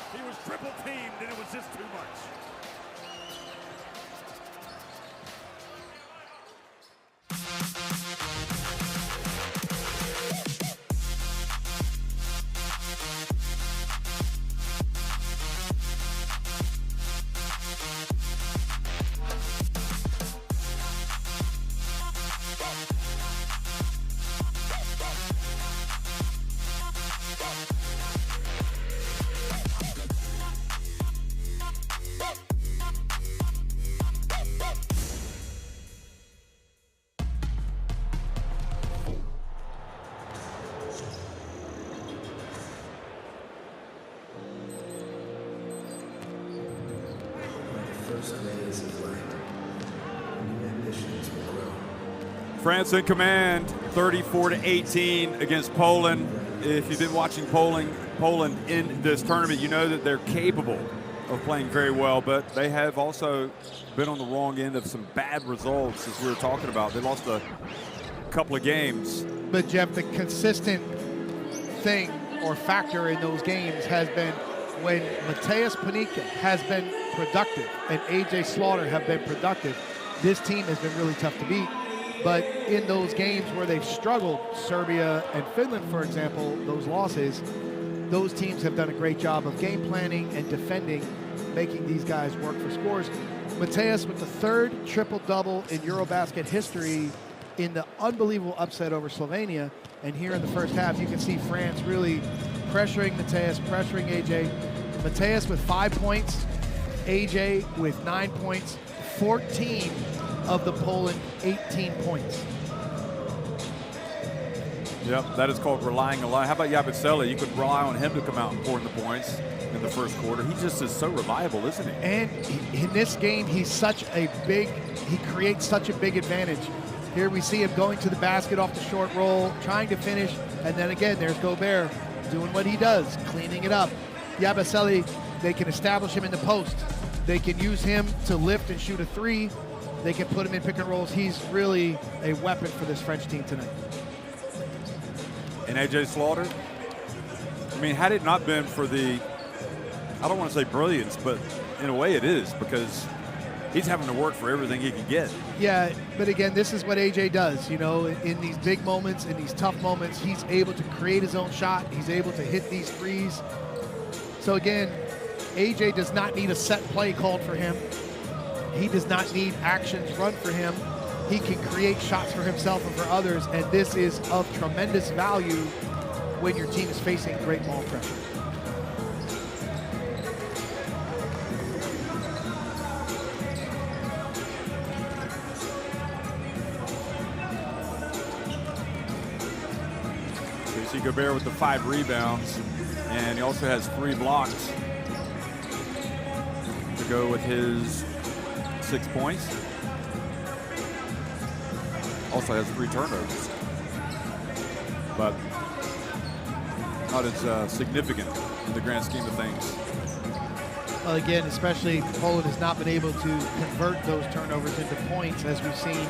He was triple teamed, and it was just too much. France in command, 34-18 against Poland. If you've been watching Poland Poland in this tournament. You know that they're capable of playing very well, but they have also been on the wrong end of some bad results, as we were talking about. They lost a couple of games. But Jeff, the consistent thing or factor in those games has been when Mateus Panika has been productive and AJ Slaughter have been productive, this team has been really tough to beat. But in those games where they've struggled, Serbia and Finland, for example, those losses, those teams have done a great job of game planning and defending, making these guys work for scores. Mateus with the third triple-double in EuroBasket history in the unbelievable upset over Slovenia. And here in the first half, you can see France really pressuring Mateus, pressuring AJ. Mateus with 5 points, AJ with 9 points, 14 of the Poland 18 points. Yep, that is called relying a lot. How about Yabusele? You could rely on him to come out and pour in the points in the first quarter. He just is so reliable, isn't he? And in this game, he creates such a big advantage. Here we see him going to the basket off the short roll, trying to finish, and then again, there's Gobert doing what he does, cleaning it up. Yabusele, they can establish him in the post. They can use him to lift and shoot a three. They can put him in pick and rolls. He's really a weapon for this French team tonight. And AJ Slaughter, I mean, had it not been for the, I don't want to say brilliance, but in a way it is, because he's having to work for everything he can get. Yeah, but again, this is what AJ does. You know, in these big moments, in these tough moments, he's able to create his own shot. He's able to hit these threes. So again, AJ does not need a set play called for him. He does not need actions run for him. He can create shots for himself and for others, and this is of tremendous value when your team is facing great ball pressure. So you see Gobert with the 5 rebounds, and he also has 3 blocks to go with his 6 points. Also has 3 turnovers, but not as significant in the grand scheme of things. Well, again, especially Poland has not been able to convert those turnovers into points, as we've seen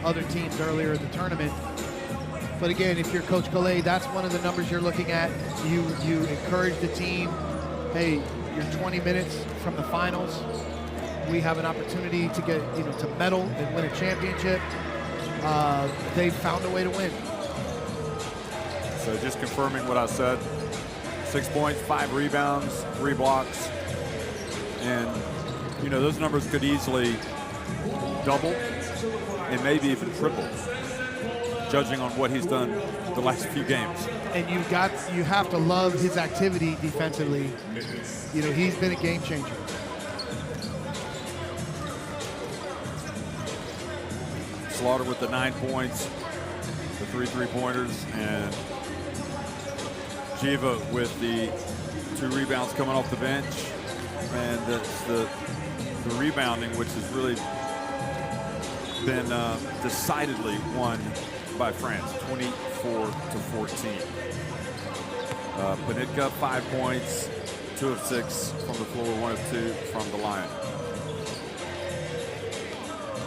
other teams earlier in the tournament. But again, if you're Coach Golay, that's one of the numbers you're looking at. You encourage the team, hey, you're 20 minutes from the finals. We have an opportunity to get, to medal and win a championship. They found a way to win. So just confirming what I said, 6 points, 5 rebounds, 3 blocks. And, those numbers could easily double and maybe even triple, judging on what he's done the last few games. And you have to love his activity defensively. He's been a game changer. Slaughter with the 9 points, the 3 3-pointers, and Jiva with the 2 rebounds coming off the bench. And that's the rebounding, which has really been decidedly won by France, 24-14. Panika, 5 points, 2 of 6 from the floor, 1 of 2 from the line.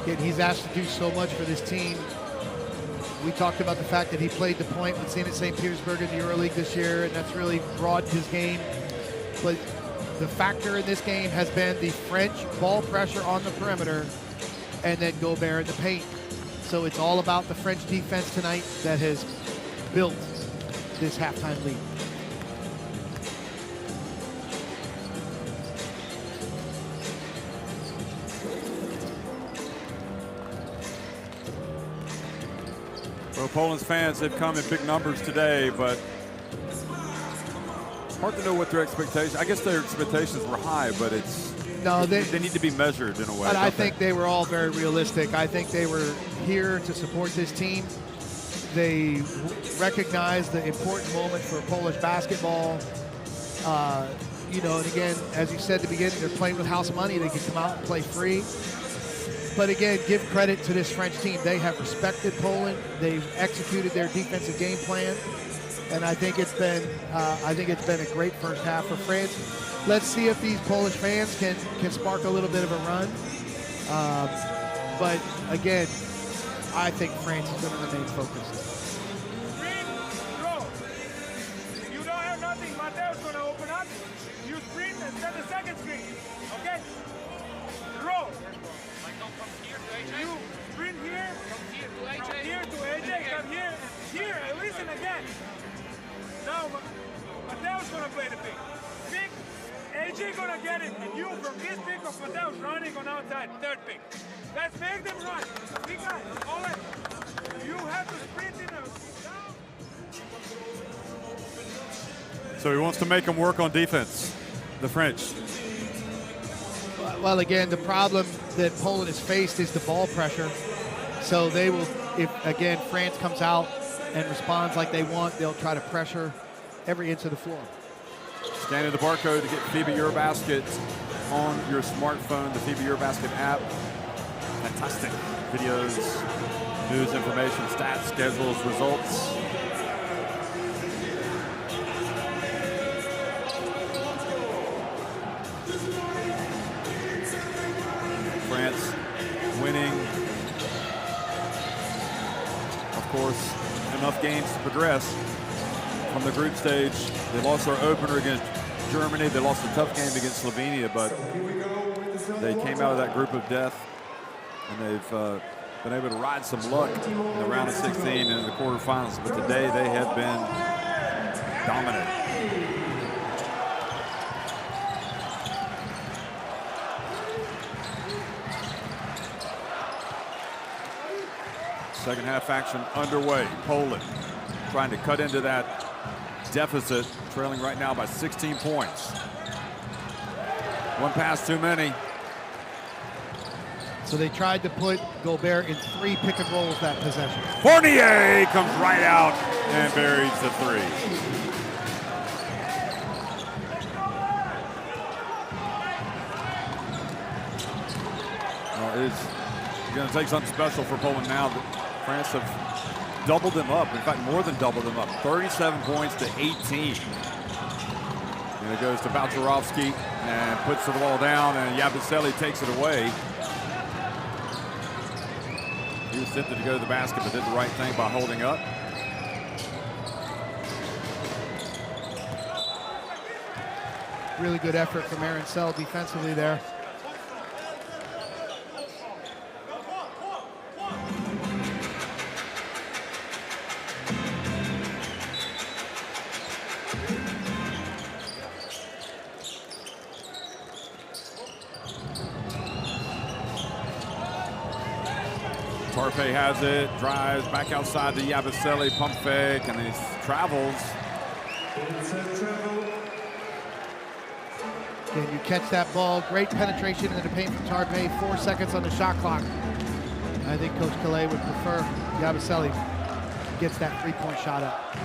Again, he's asked to do so much for this team. We talked about the fact that he played the point with Zenit St. Petersburg in the EuroLeague this year, and that's really broadened his game. But the factor in this game has been the French ball pressure on the perimeter and then Gobert in the paint. So it's all about the French defense tonight that has built this halftime lead. Well, Poland's fans have come in big numbers today, but it's hard to know what their expectations. I guess their expectations were high, but they need to be measured in a way. But I think they were all very realistic. I think they were here to support this team. They recognize the important moment for Polish basketball. And again, as you said at the beginning, they're playing with house money. They can come out and play free. But again, give credit to this French team. They have respected Poland. They've executed their defensive game plan. And I think it's been a great first half for France. Let's see if these Polish fans can spark a little bit of a run. But again, I think France is going to remain focused. Screen, throw. You don't have nothing. Mateo's going to open up. You sprint and set the second screen. Okay? Throw. You sprint here. From here to AJ. Come here. Here. And listen again. Now, Mateo's going to play the pick. Pick. AJ going to get it. And you, from this pick of Mateo's running on outside. Third pick. Let's make them run. Big guys. All right. You have to sprint in a down. So he wants to make them work on defense, the French. Well, again, the problem that Poland has faced is the ball pressure. So they will, if again France comes out and responds like they want, they'll try to pressure every inch of the floor. Scanning the barcode to get FIBA EuroBasket on your smartphone, the FIBA EuroBasket app. Fantastic videos, news, information, stats, schedules, results. France winning, of course, enough games to progress from the group stage. They lost their opener against Germany. They lost a tough game against Slovenia, but they came out of that group of death, and they've been able to ride some luck in the round of 16 and in the quarterfinals. But today they have been dominant. Second half action underway. Poland trying to cut into that deficit, trailing right now by 16 points. One pass too many. So they tried to put Gobert in 3 pick and rolls that possession. Fournier comes right out and buries the 3. Well, it's going to take something special for Poland now. France have doubled them up. In fact, more than doubled them up. 37 points to 18. And it goes to Balcerovski and puts the ball down, and Yabusele takes it away. He was tempted to go to the basket, but did the right thing by holding up. Really good effort from Aaron Sell defensively there. Tarpe has it, drives back outside to Yabusele, pump fake, and he travels. Can you catch that ball? Great penetration into the paint from Tarpe. 4 seconds on the shot clock. I think Coach Calais would prefer Yabusele gets that 3-point shot up.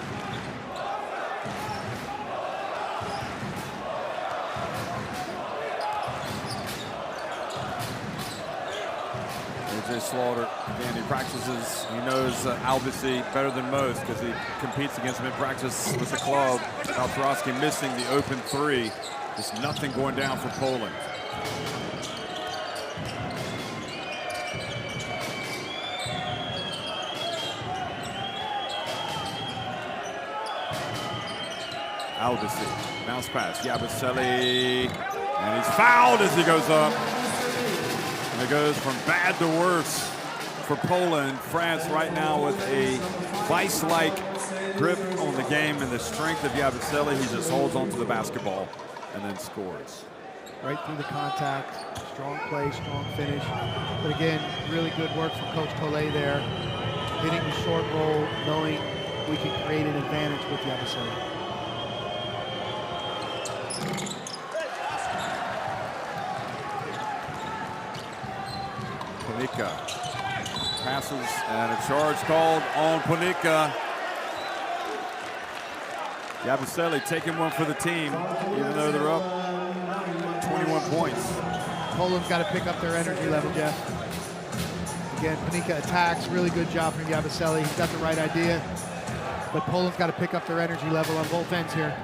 AJ Slaughter, again, he practices. He knows Albisi better than most because he competes against him in practice with the club. Balcerovski missing the open 3. There's nothing going down for Poland. Albisi, bounce pass, Yabusele, and he's fouled as he goes up. And it goes from bad to worse for Poland. France right now with a vice-like grip on the game, and the strength of Yabusele. He just holds onto the basketball and then scores. Right through the contact, strong play, strong finish. But again, really good work from Coach Collet there. Hitting the short roll, knowing we can create an advantage with Yabusele. Panika passes, and a charge called on Panika. Yabusele taking one for the team, even though they're up 21 points. Poland's got to pick up their energy level, Jeff. Again, Panika attacks. Really good job from Yabusele. He's got the right idea. But Poland's got to pick up their energy level on both ends here.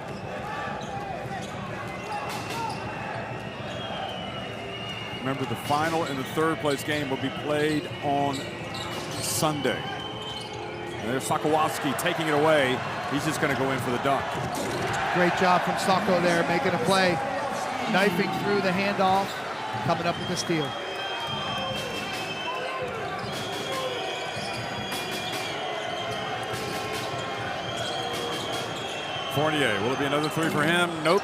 Remember, the final and the third place game will be played on Sunday. And there's Sokołowski taking it away. He's just going to go in for the dunk. Great job from Sako there, making a play. Knifing through the handoff, coming up with the steal. Fournier, will it be another three for him? Nope.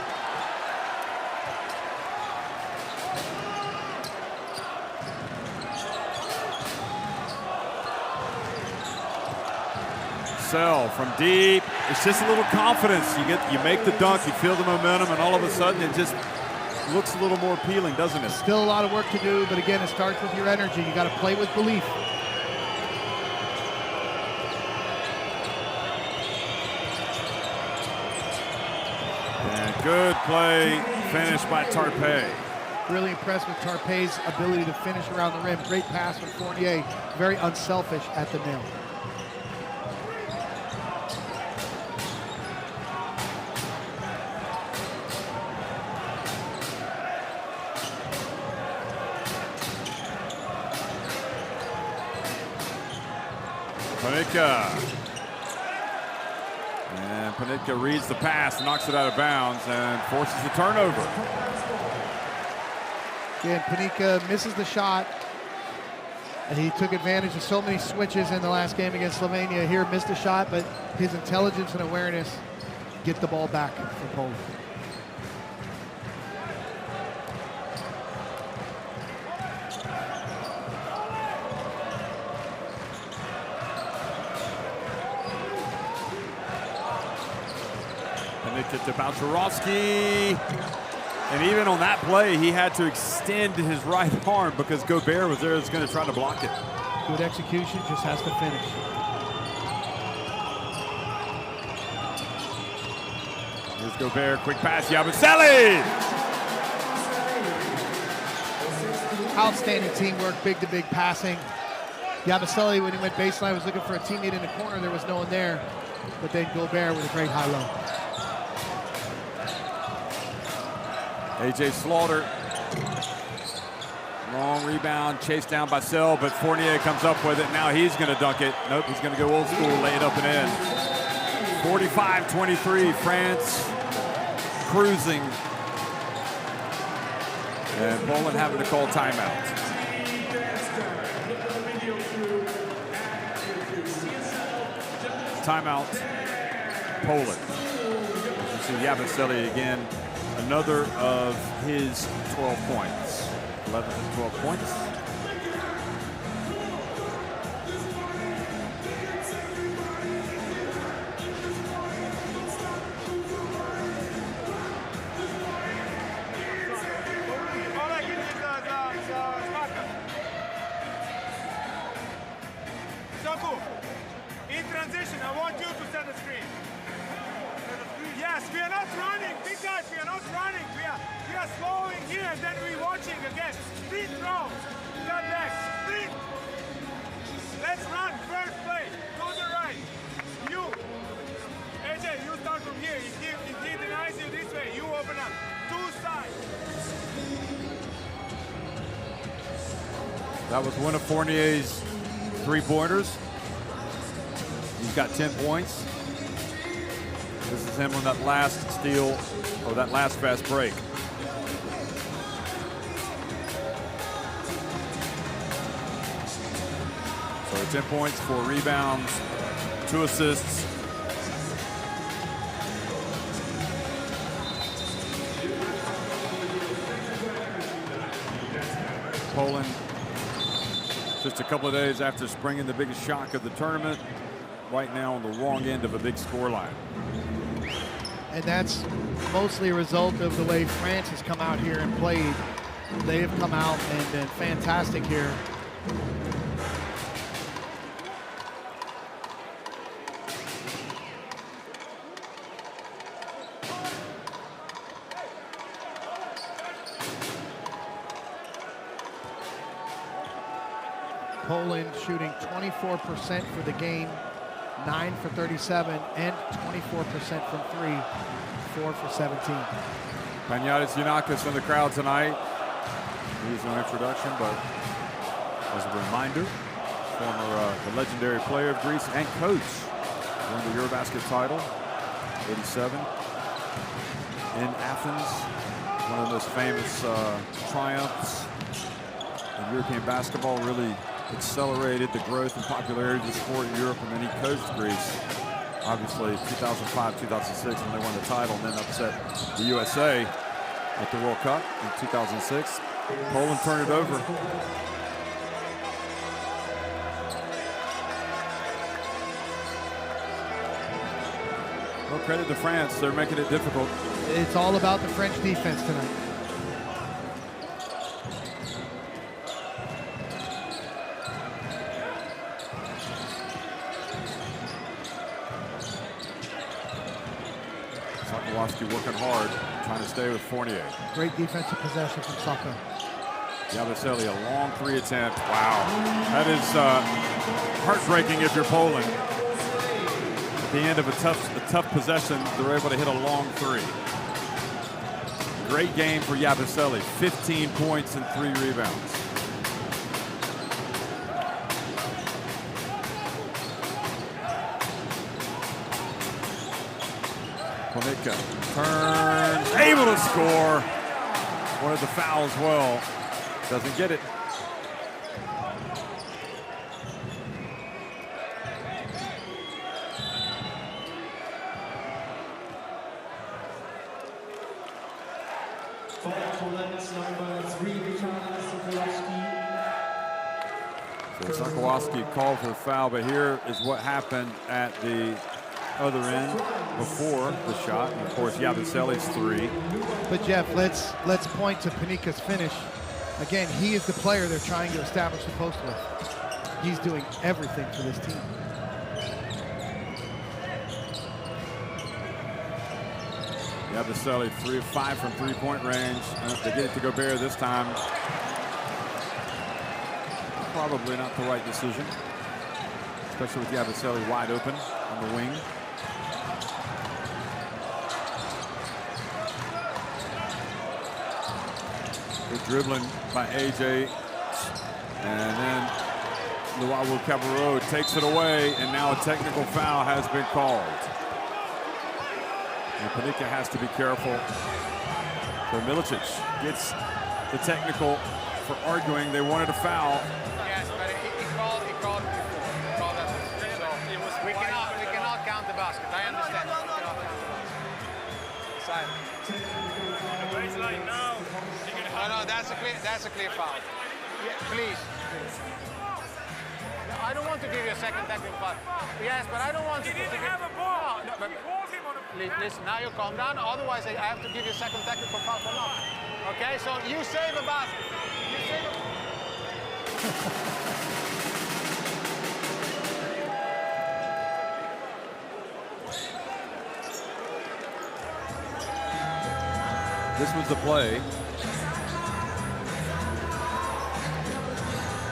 Sell from deep. It's just a little confidence. You make the dunk, you feel the momentum, and all of a sudden it just looks a little more appealing, doesn't it? Still a lot of work to do, but again, it starts with your energy. You got to play with belief. And good play, finish by Tarpe. Really impressed with Tarpe's ability to finish around the rim. Great pass from Fournier. Very unselfish at the nail. Panicka. And Panicka reads the pass, knocks it out of bounds, and forces the turnover. Again, Panicka misses the shot. And he took advantage of so many switches in the last game against Slovenia. Here, missed a shot, but his intelligence and awareness get the ball back for Poland. Panicka to Balcerowski. And even on that play, he had to extend his right arm because Gobert was there, was going to try to block it. Good execution, just has to finish. Here's Gobert, quick pass, Yabusele! Outstanding teamwork, big-to-big passing. Yabusele, when he went baseline, was looking for a teammate in the corner. There was no one there. But then Gobert with a great high-low. A.J. Slaughter. Long rebound, chased down by Sell, but Fournier comes up with it. Now he's going to dunk it. Nope, he's going to go old school, lay it up and in. 45-23, France cruising. And Poland having to call timeout. Timeout, Poland. As you see Yabusele again, another of his 12 points. 11 and 12 points. In transition, I want you to set the screen. Yes, we are not running, big guys, we are not running. We are slowing here and then we're watching again. Sprint round, cut back, sprint. Let's run, first play, to the right. You, AJ, you start from here. If he denies you this way, you open up. Two sides. That was one of Fournier's three-pointers. He's got 10 points. This is him on that last steal, or that last fast break. So 10 points, 4 rebounds, 2 assists. Poland, just a couple of days after springing the biggest shock of the tournament, right now on the wrong end of a big score line. And that's mostly a result of the way France has come out here and played. They have come out and been fantastic here. Poland shooting 24% for the game, 9 for 37 and 24% from 3, 4 for 17. Panayotis Giannakis in the crowd tonight. Needs no introduction, but as a reminder, former the legendary player of Greece and coach, won the EuroBasket title, 87 in Athens. One of the most famous triumphs in European basketball. Really accelerated the growth and popularity of the sport in Europe, and then he coached Greece. Obviously, 2005, 2006 when they won the title, and then upset the USA at the World Cup in 2006. Poland turned it over. Well, credit to France. They're making it difficult. It's all about the French defense tonight. Sokolowski working hard, trying to stay with Fournier. Great defensive possession from Saka. Yabusele, a long 3 attempt. Wow. That is heartbreaking if you're Poland. At the end of a tough possession, they're able to hit a long 3. Great game for Yabusele, 15 points and 3 rebounds. Ponitka turns, able to score. Wanted the foul as well. Doesn't get it. So Sokolowski called for the foul, but here is what happened at the other end before the shot. And of course, Yabusele's 3. But Jeff, let's point to Panika's finish. Again, he is the player they're trying to establish the post with. He's doing everything for this team. Yabusele 3 of 5 from 3-point range. They get it to Gobert this time. Probably not the right decision, especially with Yabusele wide open on the wing. Good dribbling by AJ, and then Luau Cabarro takes it away, and now a technical foul has been called. And Panika has to be careful. So Milicic gets the technical for arguing they wanted a foul. Yes, but he called it before. He called that. So we cannot count the basket. I understand. We cannot count the basket. Silent. Baseline now. No, that's a clear foul. Yeah, please. I don't want to give you a second technical foul. Yes, but I don't want to. He didn't have a ball. No, but He called him on a... listen, now you calm down. Otherwise, I have to give you a second technical foul for nothing. Okay, so you save a basket. You save a... This was the play.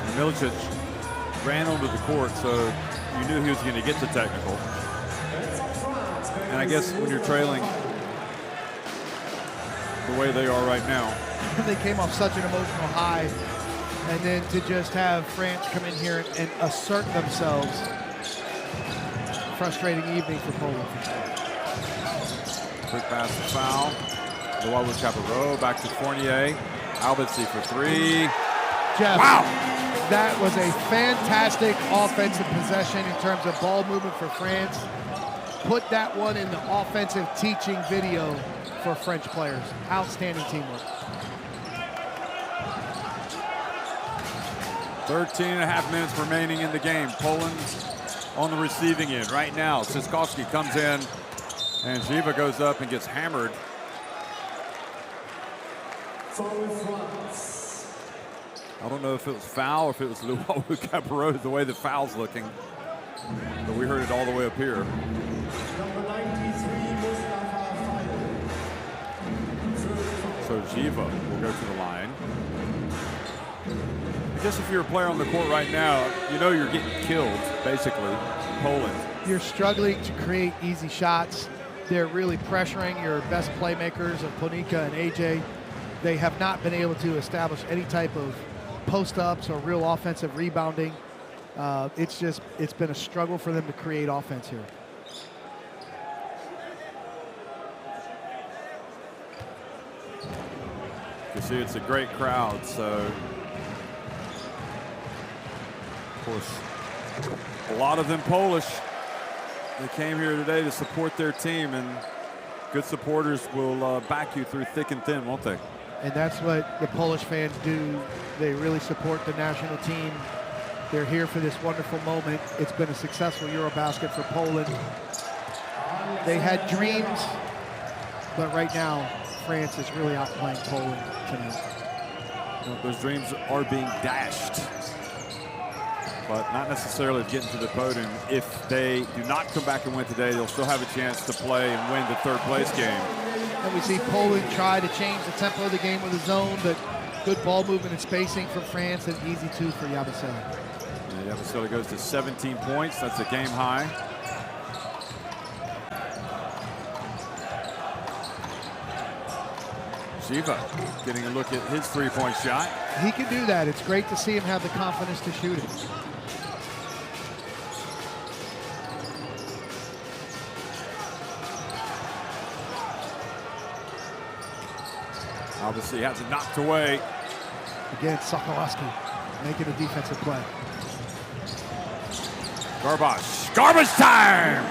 And Milicic ran onto the court, so you knew he was going to get the technical. And I guess when you're trailing the way they are right now. They came off such an emotional high, and then to just have France come in here and assert themselves. Frustrating evening for Poland. Quick pass to foul. Luau Cabarro back to Fournier. Albitsi for 3. Jeff, wow! That was a fantastic offensive possession in terms of ball movement for France. Put that one in the offensive teaching video for French players. Outstanding teamwork. 13.5 minutes remaining in the game. Poland on the receiving end right now. Siskowski comes in, and Jiva goes up and gets hammered. I don't know if it was foul or if it was Luau Cabarro, the way the foul's looking. But we heard it all the way up here. So Jiva will go to the line. I guess if you're a player on the court right now, you know you're getting killed, basically. Poland. You're struggling to create easy shots. They're really pressuring your best playmakers of Ponika and AJ. They have not been able to establish any type of post-ups or real offensive rebounding. It's been a struggle for them to create offense here. You see, it's a great crowd, so of course, a lot of them Polish. They came here today to support their team, and good supporters will back you through thick and thin, won't they? And that's what the Polish fans do. They really support the national team. They're here for this wonderful moment. It's been a successful EuroBasket for Poland. They had dreams, but right now, France is really outplaying Poland tonight. Well, those dreams are being dashed, but not necessarily getting to the podium. If they do not come back and win today, they'll still have a chance to play and win the third place game. And we see Poland try to change the tempo of the game with a zone, but good ball movement and spacing from France, and easy two for Yabusele. Yabusele goes to 17 points. That's a game high. Shiva getting a look at his three-point shot. He can do that. It's great to see him have the confidence to shoot it. Obviously has it knocked away. Again, Sokolowski making a defensive play. Garbage time!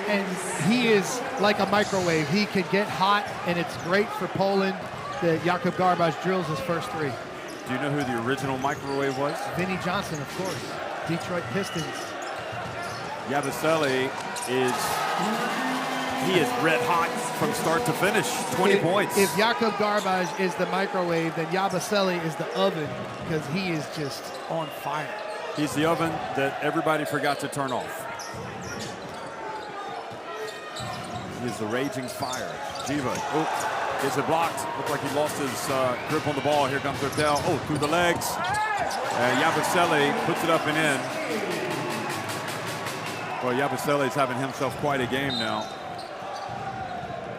And he is like a microwave. He can get hot, and it's great for Poland that Jakub Garbage drills his first three. Do you know who the original microwave was? Vinnie Johnson, of course. Detroit Pistons. Yabusele he is red hot from start to finish. 20 points. If Jakub Garbage is the microwave, then Yabusele is the oven, because he is just on fire. He's the oven that everybody forgot to turn off. He's the raging fire. Jiva, gets it blocked. Looked like he lost his grip on the ball. Here comes Hertel. Through the legs. Yabusele puts it up and in. Well, Yabusele's having himself quite a game now.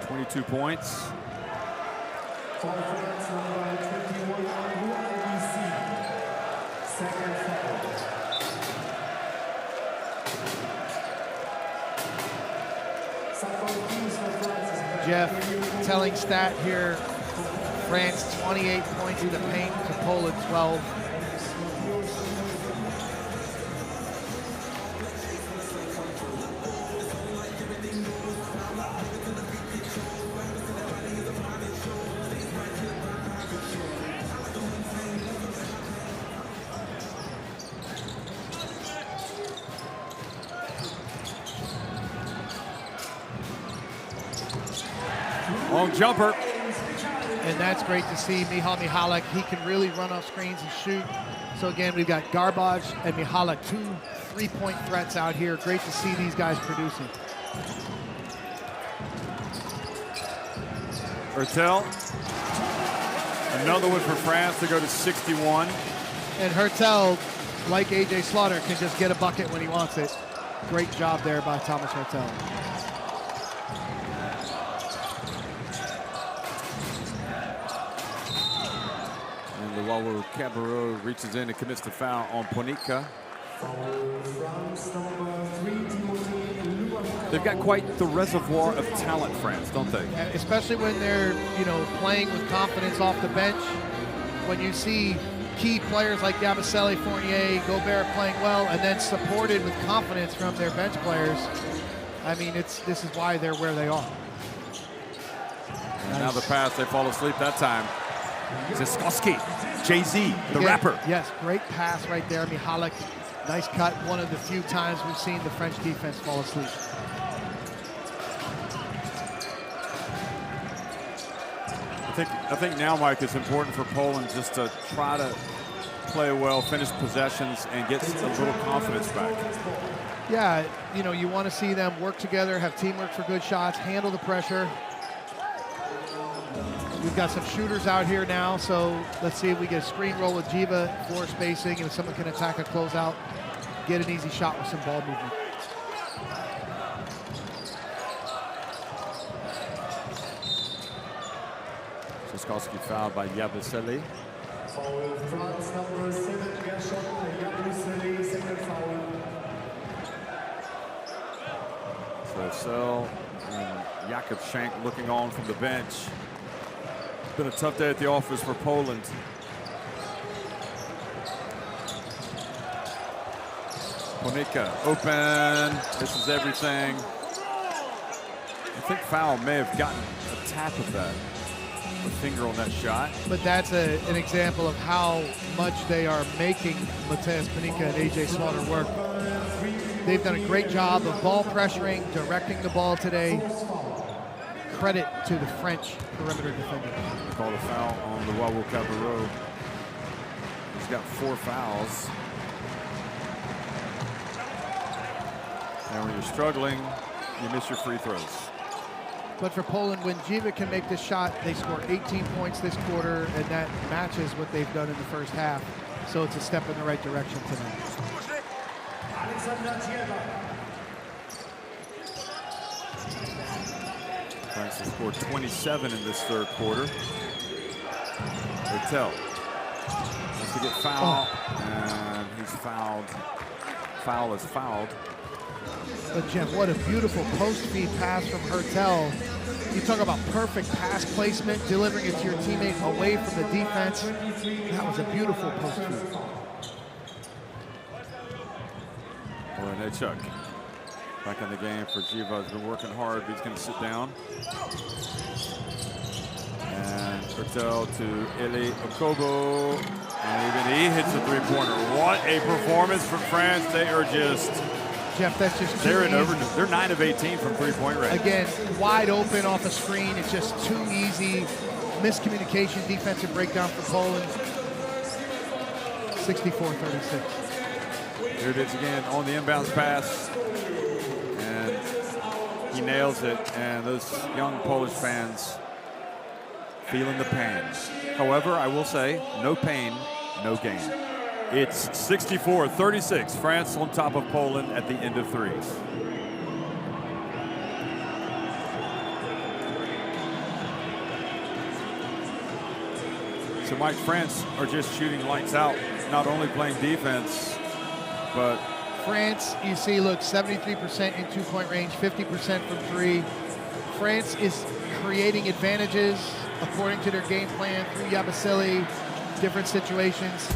22 points. Jeff, telling stat here, France 28 points in the paint to Poland 12. Long jumper. And that's great to see. Michal Michalek, he can really run off screens and shoot. So again, we've got Garbage and Michalek, two three-point threats out here. Great to see these guys producing. Hertel. Another one for France to go to 61. And Hertel, like AJ Slaughter, can just get a bucket when he wants it. Great job there by Thomas Hertel. Luwawu Cabarro reaches in and commits the foul on Ponika. They've got quite the reservoir of talent, France, don't they? Especially when they're, playing with confidence off the bench. When you see key players like Yabusele, Fournier, Gobert playing well, and then supported with confidence from their bench players, I mean, this is why they're where they are. And now the pass, they fall asleep that time. Ziskowski, Jay-Z, the rapper. Yes, great pass right there. Michalek, nice cut. One of the few times we've seen the French defense fall asleep. I think now, Mike, it's important for Poland just to try to play well, finish possessions, and get a little confidence back. Yeah, you want to see them work together, have teamwork for good shots, handle the pressure. We've got some shooters out here now, so let's see if we get a screen roll with Jiva, floor spacing, and if someone can attack a closeout, get an easy shot with some ball movement. Trzaskowski fouled by Yabusele. Foul France number 7, Gershon Yabusele, second foul. So Sell and Jakub Schenk looking on from the bench. It's been a tough day at the office for Poland. Ponika open, misses everything. I think foul may have gotten a tap of that, a finger on that shot. But that's an example of how much they are making Mateusz Panika and AJ Slaughter work. They've done a great job of ball pressuring, directing the ball today. Credit to the French perimeter defenders. They called a foul on the Wawu Cabarro. He's got 4 fouls. And when you're struggling, you miss your free throws. But for Poland, when Dziwa can make this shot, they score 18 points this quarter, and that matches what they've done in the first half. So it's a step in the right direction tonight. France has scored 27 in this third quarter. Hotel has to get fouled, and he's fouled. Foul is fouled. But Jeff, what a beautiful post feed pass from Hertel. You talk about perfect pass placement, delivering it to your teammate away from the defense. That was a beautiful post feed. Chuck back in the game for Dziwa. Has been working hard, but he's going to sit down. And Hertel to Eli Okobo. And even he hits the three-pointer. What a performance from France. They are just... Jeff, that's just they're in over. They're 9 of 18 from three-point range. Again, wide open off a screen. It's just too easy. Miscommunication, defensive breakdown for Poland. 64-36. Here it is again on the inbounds pass, and he nails it. And those young Polish fans feeling the pain. However, I will say, no pain, no gain. It's 64-36. France on top of Poland at the end of threes. So, Mike, France are just shooting lights out, not only playing defense, but... France, you see, look, 73% in two-point range, 50% from three. France is creating advantages according to their game plan through Yabusele, different situations.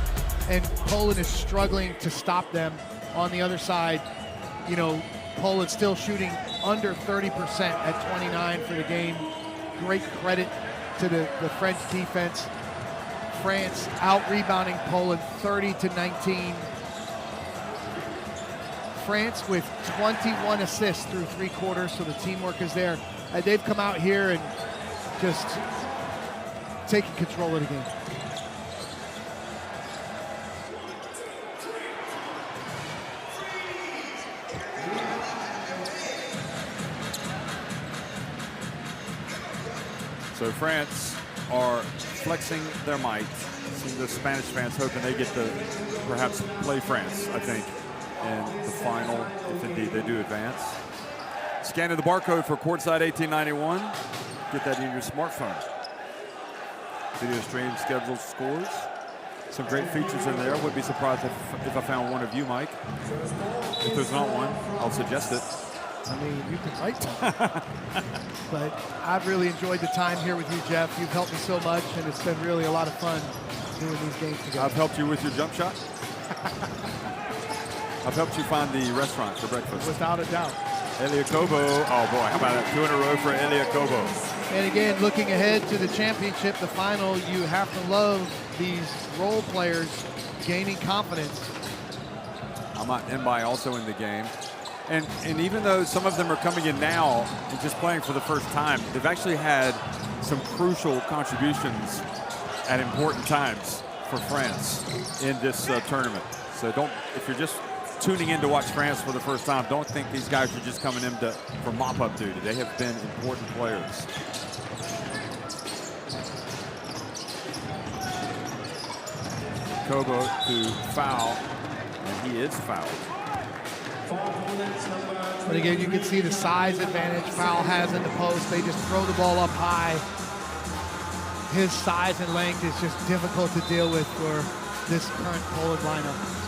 And Poland is struggling to stop them on the other side. You know, Poland still shooting under 30% at 29 for the game. Great credit to the French defense. France out-rebounding Poland 30-19. France with 21 assists through 3 quarters, so the teamwork is there. They've come out here and just taking control of the game. So France are flexing their might. See the Spanish fans hoping they get to perhaps play France, I think, in the final, if indeed they do advance. Scanning the barcode for courtside 1891. Get that in your smartphone. Video stream scheduled scores. Some great features in there. Wouldn't be surprised if I found one of you, Mike. If there's not one, I'll suggest it. I mean, you can write. But I've really enjoyed the time here with you, Jeff. You've helped me so much, and it's been really a lot of fun doing these games together. I've helped you with your jump shot. I've helped you find the restaurant for breakfast. Without a doubt. Eli Okobo. Oh, boy. How about that? 2 in a row for Eli Okobo. And again, looking ahead to the championship, the final, you have to love these role players gaining confidence. Amat Mbai also in the game. And even though some of them are coming in now and just playing for the first time, they've actually had some crucial contributions at important times for France in this tournament. So if you're just tuning in to watch France for the first time, don't think these guys are just coming in for mop-up duty. They have been important players. Kobo to foul, and he is fouled. But again, you can see the size advantage Foul has in the post. They just throw the ball up high. His size and length is just difficult to deal with for this current Poland lineup.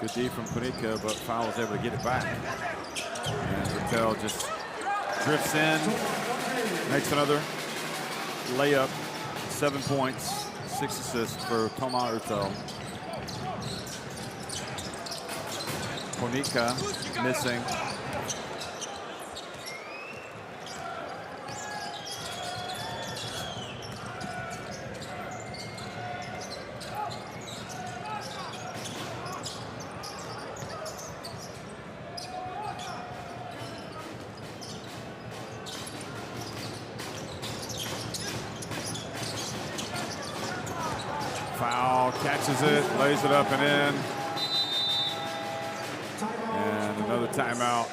Good D from Konica, but Foul was able to get it back. And Rattel just drifts in, makes another layup, 7 points, 6 assists for Thomas Rattel. Konica missing. Foul, catches it, lays it up and in. And another timeout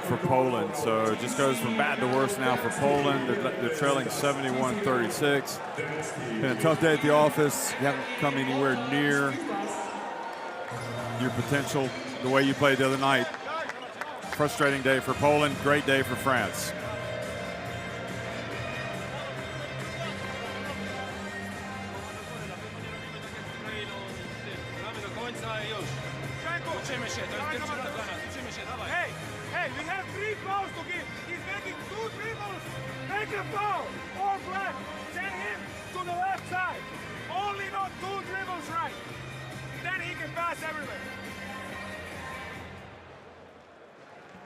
for Poland. So it just goes from bad to worse now for Poland. They're trailing 71-36. Been a tough day at the office. You haven't come anywhere near your potential the way you played the other night. Frustrating day for Poland, great day for France. Hey, we have 3 fouls to give. He's making 2 dribbles. Make a foul. All black. Send him to the left side. Only not 2 dribbles right. Then he can pass everywhere.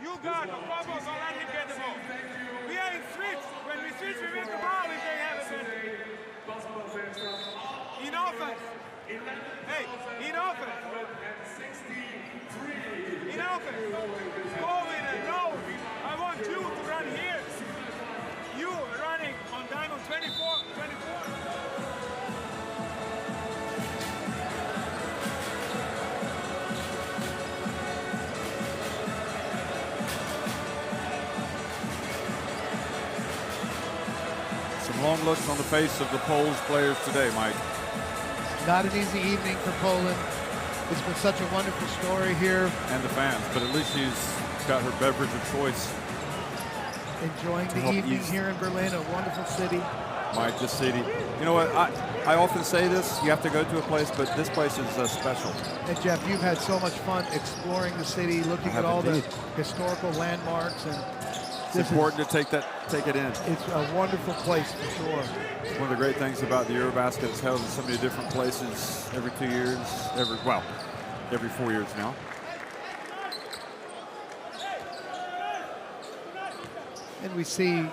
You got no problem, so let him get the ball. We are in switch. When we switch, we win the ball if they have it. In offense. Hey, in offense. In offense. Go in and no. I want you to run here. You running on diamond 24. Some long looks on the face of the Polish players today, Mike. Not an easy evening for Poland. It's been such a wonderful story here. And the fans, but at least she's got her beverage of choice. Enjoying the evening here in Berlin, a wonderful city. Mike, this city. You know what, I often say this, you have to go to a place, but this place is special. And Jeff, you've had so much fun exploring the city, looking at all the historical landmarks, and it's important to take it in. It's a wonderful place for sure. One of the great things about the EuroBasket is held in so many different places every 2 years, every 4 years now. And we see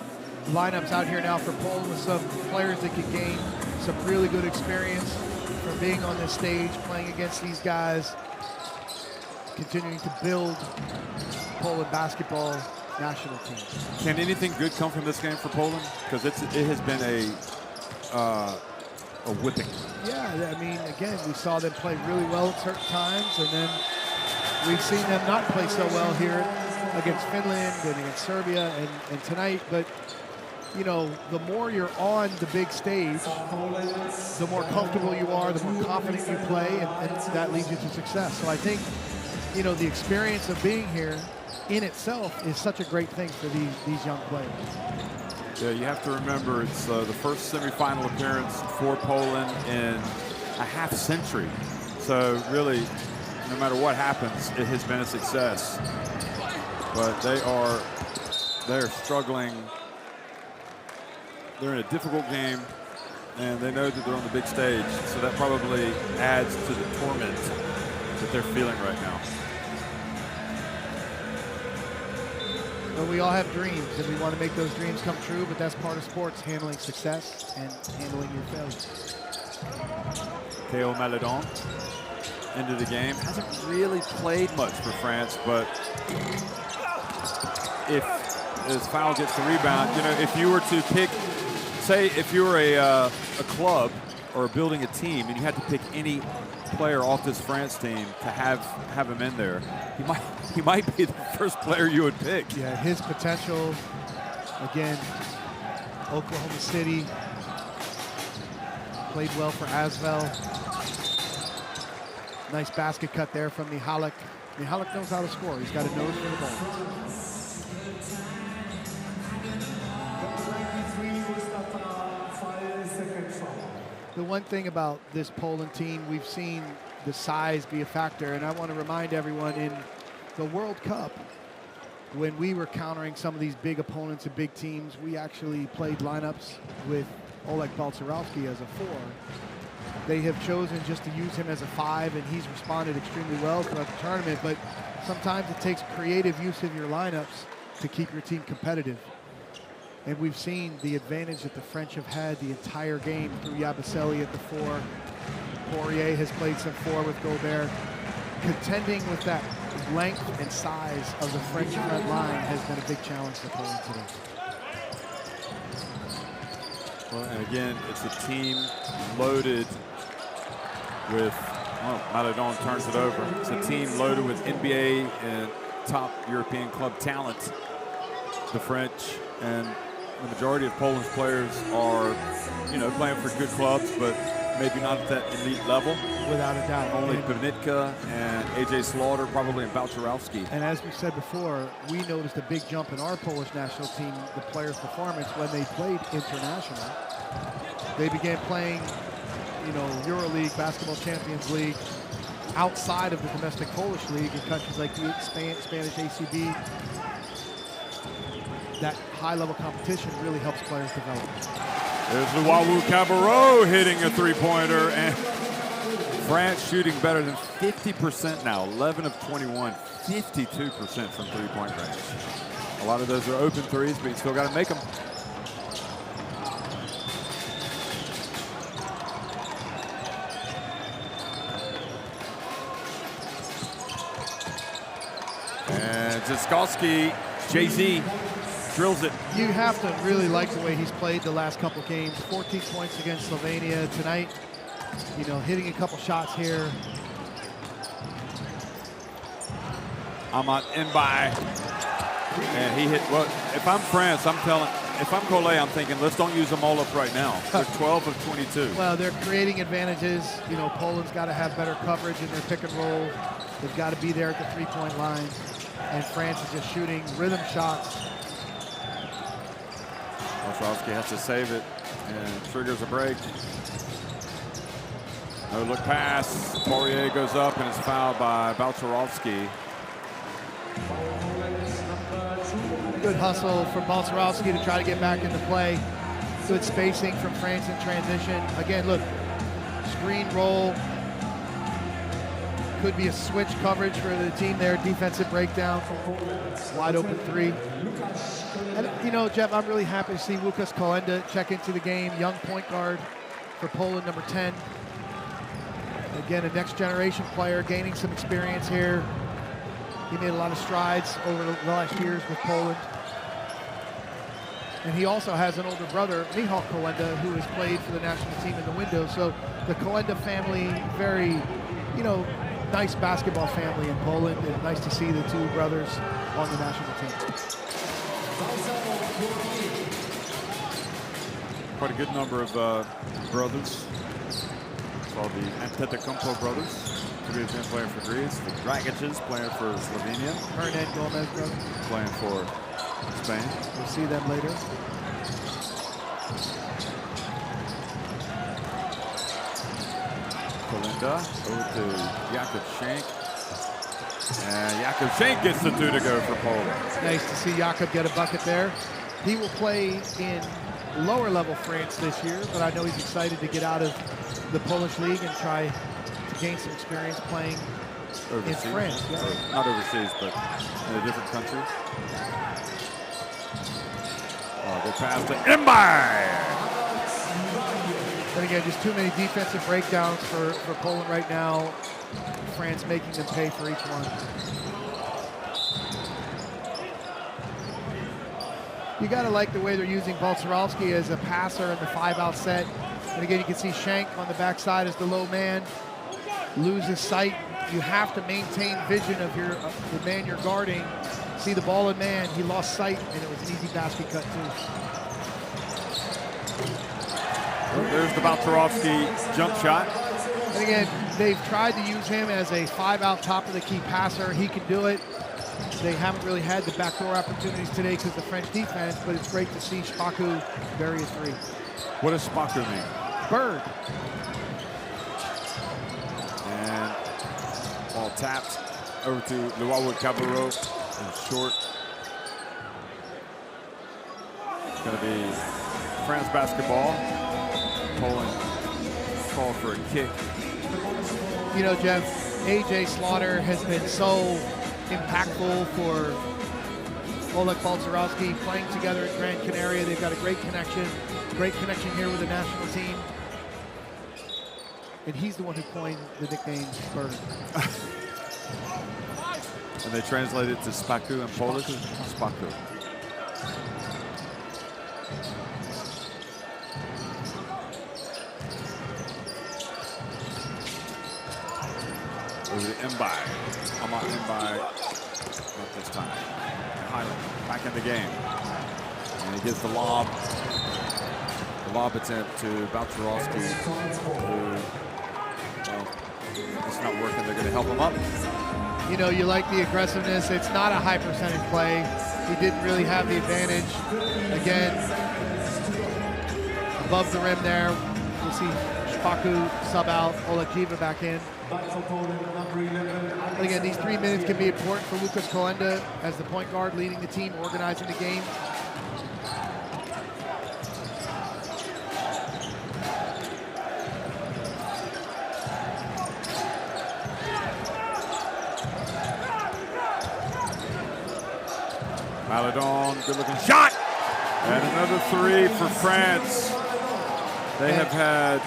lineups out here now for Poland with some players that can gain some really good experience from being on this stage, playing against these guys, continuing to build Poland basketball national team. Can anything good come from this game for Poland? Because it has been a whipping. Yeah, I mean, again, we saw them play really well at certain times, and then we've seen them not play so well here against Finland and against Serbia and tonight. But, you know, the more you're on the big stage, the more comfortable you are, the more confident you play, and that leads you to success. So I think, you know, the experience of being here in itself is such a great thing for these young players. Yeah, you have to remember it's the first semifinal appearance for Poland in a half century. So really, no matter what happens, it has been a success. But they're struggling. They're in a difficult game, and they know that they're on the big stage. So that probably adds to the torment that they're feeling right now. But we all have dreams, and we want to make those dreams come true, but that's part of sports, handling success and handling your failures. Théo Maledon into the game. Hasn't really played much for France, but if his foul gets the rebound, you know, if you were to pick, say if you were a club or building a team and you had to pick any player off this France team to have him in there, he might be the first player you would pick. Yeah, his potential, again, Oklahoma City, played well for Asvel. Nice basket cut there from Mihalik. Mihalik knows how to score. He's got a nose for the ball. The one thing about this Poland team, we've seen the size be a factor, and I want to remind everyone in the World Cup, when we were countering some of these big opponents and big teams, we actually played lineups with Oleg Balcerowski as a 4. They have chosen just to use him as a 5, and he's responded extremely well throughout the tournament, but sometimes it takes creative use of your lineups to keep your team competitive. And we've seen the advantage that the French have had the entire game through Yabusele at the 4. Poirier has played some 4 with Gobert. Contending with that length and size of the French front line has been a big challenge for Poland today. Well, and again, it's a team loaded with, Maledon turns it over. It's a team loaded with NBA and top European club talent. The French and the majority of Poland's players are, playing for good clubs, but maybe not at that elite level. Without a doubt. Only Pavnitka and AJ Slaughter, probably, and Balcerowski. And as we said before, we noticed a big jump in our Polish national team, the players' performance, when they played international. They began playing, EuroLeague, Basketball Champions League, outside of the domestic Polish league in countries like the Spanish ACB. That high-level competition really helps players develop. There's Luawu Cabarrot hitting a three-pointer, and France shooting better than 50% now, 11 of 21, 52% from three-point range. A lot of those are open threes, but you still got to make them. And Ziskowski, Jay-Z, drills it. You have to really like the way he's played the last couple games. 14 points against Slovenia tonight. Hitting a couple shots here. Amat Mbaye. And he hit, well, if I'm France, if I'm Collet, I'm thinking, let's don't use them all up right now. They're 12 of 22. Well, they're creating advantages. Poland's got to have better coverage in their pick and roll. They've got to be there at the three-point line. And France is just shooting rhythm shots. Balcerowski has to save it and triggers a break. No look pass. Poirier goes up and is fouled by Balcerowski. Good hustle from Balcerowski to try to get back into play. Good spacing from France in transition. Again, look, screen roll. Could be a switch coverage for the team there. Defensive breakdown. Wide open 3. And, Jeff, I'm really happy to see Łukasz Kolenda check into the game. Young point guard for Poland, number 10. Again, a next generation player gaining some experience here. He made a lot of strides over the last years with Poland. And he also has an older brother, Michał Kolenda, who has played for the national team in the window. So the Kolenda family, very, nice basketball family in Poland, and nice to see the 2 brothers on the national team. Quite a good number of brothers. Saw the Antetokounmpo brothers. Tobias been playing for Greece. The Dragic's playing for Slovenia. Hernan Gomez brothers. Playing for Spain. We'll see them later. Kolenda over to Jakub Schenk. And Jakub Schenk gets the 2 to go for Poland. Nice to see Jakub get a bucket there. He will play in lower level France this year, but I know he's excited to get out of the Polish league and try to gain some experience playing overseas. In France. Yeah. Not overseas, but in a different country. Oh, good pass to Mbaye. And again, just too many defensive breakdowns for Poland right now. France making them pay for each one. You got to like the way they're using Balcerowski as a passer in the 5-out set. And again, you can see Schenk on the backside as the low man. Loses sight. You have to maintain vision of the man you're guarding. See the ball in man. He lost sight, and it was an easy basket cut too. Well, there's the Baltarovsky jump shot. And again, they've tried to use him as a 5-out top of the key passer. He can do it. They haven't really had the backdoor opportunities today because of the French defense, but it's great to see Spaku bury a three. What does Spaku mean? Bird. And ball tapped over to Luawu Cabarro and short. It's going to be France basketball. Poland call for a kick. You know, Jeff, A.J. Slaughter has been so impactful for Oleg Baltarovsky playing together at Gran Canaria. They've got a great connection here with the national team. And he's the one who coined the nickname Bird. And they translate it to Spaku in Polish. Spaku. Over to Mbai. Ahmad Mbai. Not this time. Highland back in the game. And he gives the lob. The lob attempt to Baltarovsky. Well, it's not working. They're going to help him up. You know, you like the aggressiveness. It's not a high percentage play. He didn't really have the advantage. Again, above the rim there. We'll see Spaku sub out, Olajiva back in. And again, these 3 minutes can be important for Lucas Kolenda as the point guard leading the team, organizing the game. Maledon, good looking shot! And another three for France. They have had,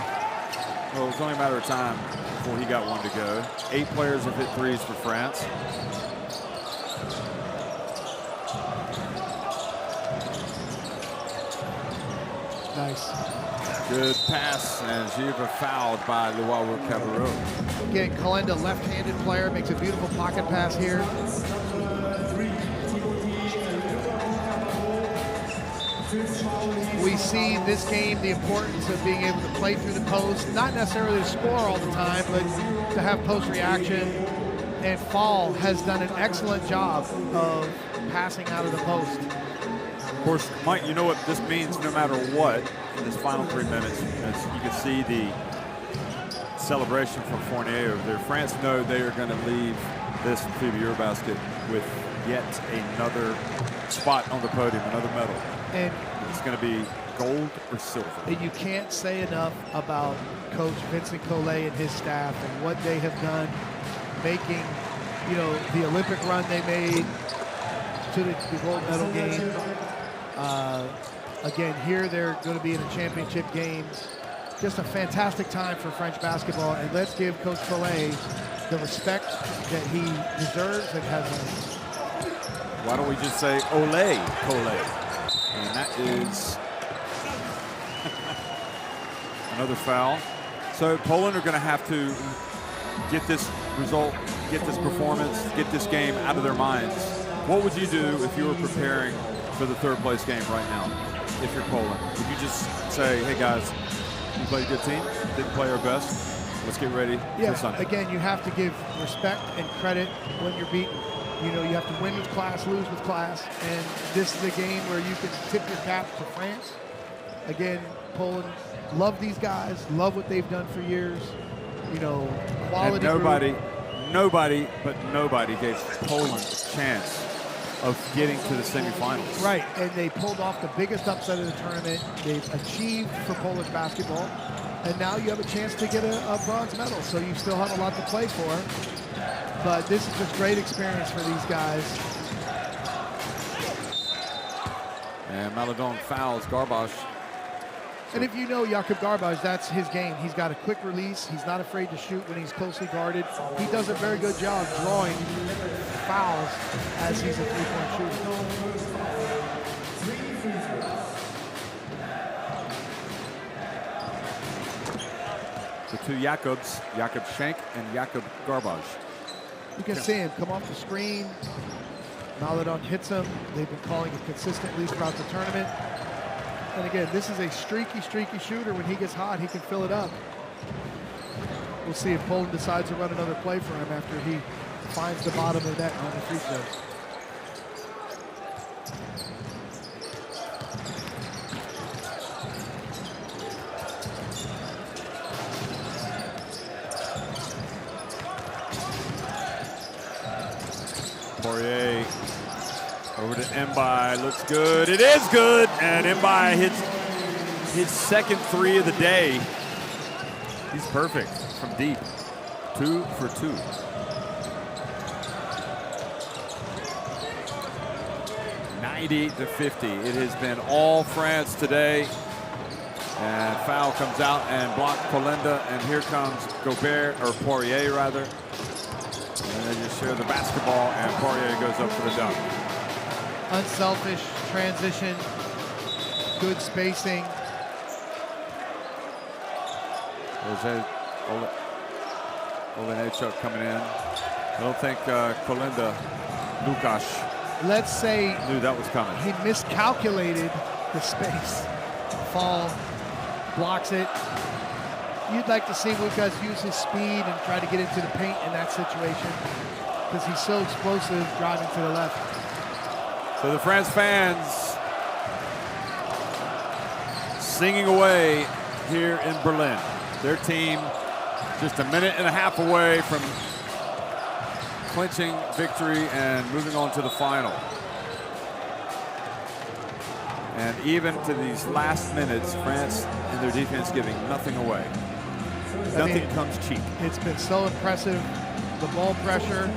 well, it's only a matter of time before he got one to go. 8 players have hit threes for France. Nice. Good pass, and Giva fouled by Luawu Cabarro. Again, Kolenda, left-handed player, makes a beautiful pocket pass here. We see this game the importance of being able to play through the post, not necessarily to score all the time, but to have post reaction. And Fall has done an excellent job of passing out of the post. Of course, Mike, you know what this means no matter what in this final 3 minutes. As you can see the celebration from Fournier over there. France know they are going to leave this FIBA EuroBasket with yet another spot on the podium, another medal. And it's going to be gold or silver. And you can't say enough about Coach Vincent Collet and his staff and what they have done, making, you know, the Olympic run they made to the gold medal game. Again, here they're going to be in a championship game. Just a fantastic time for French basketball, and let's give Coach Collet the respect that he deserves and has earned. Why don't we just say Ole Collet? And that is another foul. So Poland are going to have to get this result, get this performance, get this game out of their minds. What would you do if you were preparing for the third place game right now, if you're Poland? Would you just say, hey guys, we played a good team, didn't play our best, let's get ready for Sunday? Again, you have to give respect and credit when you're beaten. You know, you have to win with class, lose with class, and this is a game where you can tip your cap to France. Again, Poland, love these guys, love what they've done for years. You know, quality. And nobody gave Poland a chance of getting to the semifinals. Right, and they pulled off the biggest upset of the tournament. They've achieved for Polish basketball, and now you have a chance to get a bronze medal, so you still have a lot to play for. But this is just great experience for these guys. And Maledon fouls Garbage. And if you know Jakub Garbage, that's his game. He's got a quick release. He's not afraid to shoot when he's closely guarded. He does a very good job drawing fouls as he's a three-point shooter. The two Jakubs, Jakub Schenk and Jakub Garbage. You can see him come off the screen. Maledon hits him. They've been calling it consistently throughout the tournament. And again, this is a streaky shooter. When he gets hot, he can fill it up. We'll see if Poland decides to run another play for him after he finds the bottom of the net on the free throw. Poirier over to Mbai, looks good. It is good, and Mbai hits his second three of the day. He's perfect from deep. 2 for 2. (98-50). It has been all France today. And foul comes out and blocked Polinda, and here comes Gobert, or Poirier rather. And they just share the basketball, and Poirier goes up for the dunk. Unselfish transition, good spacing. There's Olenechuk coming in. I don't think Kolinda Lukasz Let's say knew that was coming. he miscalculated the space. Fall, blocks it. You'd like to see Lukasz use his speed and try to get into the paint in that situation because he's so explosive driving to the left. So the France fans singing away here in Berlin. Their team just a minute and a half away from clinching victory and moving on to the final. And even to these last minutes, France and their defense giving nothing away. Nothing comes cheap. It's been so impressive. The ball pressure,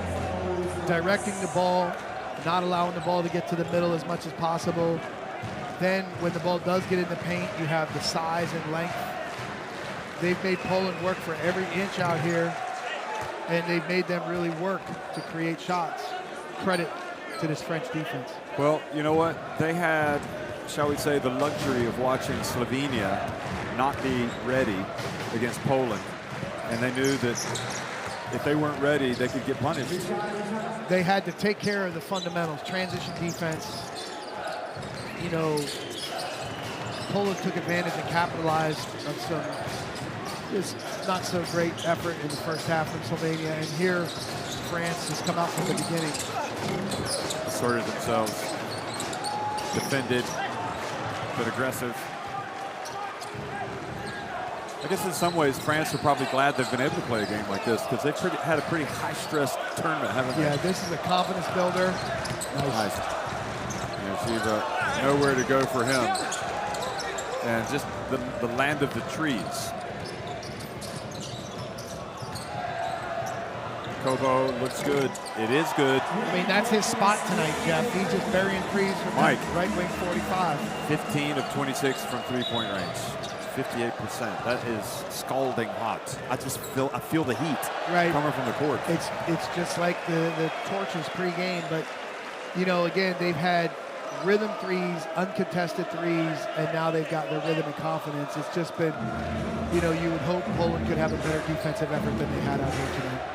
directing the ball, not allowing the ball to get to the middle as much as possible. Then when the ball does get in the paint, you have the size and length. They've made Poland work for every inch out here, and they've made them really work to create shots. Credit to this French defense. Well, you know what? They had, shall we say, the luxury of watching Slovenia not be ready against Poland, and they knew that if they weren't ready, they could get punished. They had to take care of the fundamentals, transition defense. You know, Poland took advantage and capitalized on some just not so great effort in the first half from Slovenia, and here France has come out from the beginning. Asserted themselves, defended, but aggressive. I guess in some ways France are probably glad they've been able to play a game like this because they've had a pretty high-stress tournament, haven't they? Yeah, this is a confidence builder. Nice. And Shiva, nowhere to go for him. And just the land of the trees. Kobo looks good. It is good. I mean, that's his spot tonight, Jeff. He's just burying threes from Mike. right wing 45. 15 of 26 from three-point range. 58%. That is scalding hot. I feel the heat coming from the court. It's just like the torches pregame, but you know, again, they've had rhythm threes, uncontested threes, and now they've got their rhythm and confidence. It's just been, you know, you would hope Poland could have a better defensive effort than they had out here tonight.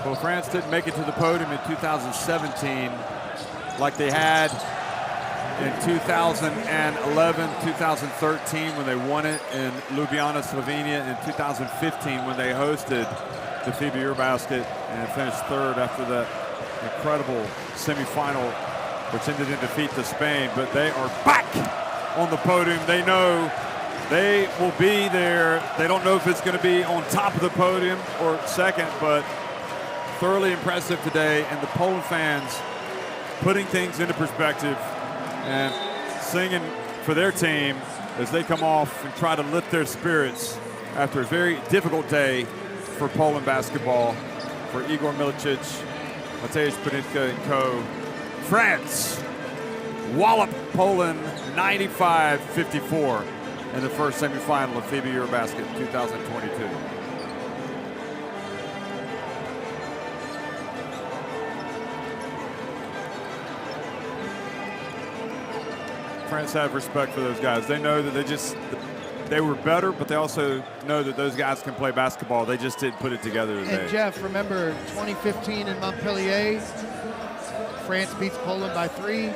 Well, France didn't make it to the podium in 2017 like they had in 2011, 2013 when they won it in Ljubljana, Slovenia, and 2015 when they hosted the FIBA EuroBasket and finished third after that incredible semifinal, which ended in defeat to Spain. But they are back on the podium. They know they will be there. They don't know if it's going to be on top of the podium or second, but thoroughly impressive today, and the Poland fans putting things into perspective and singing for their team as they come off and try to lift their spirits after a very difficult day for Poland basketball, for Igor Milicic, Mateusz Ponitka and co. France wallop Poland 95-54 in the first semifinal of FIBA EuroBasket 2022. France have respect for those guys. They know that they were better, but they also know that those guys can play basketball. They just didn't put it together today. And Jeff, remember 2015 in Montpellier, France beats Poland by 3.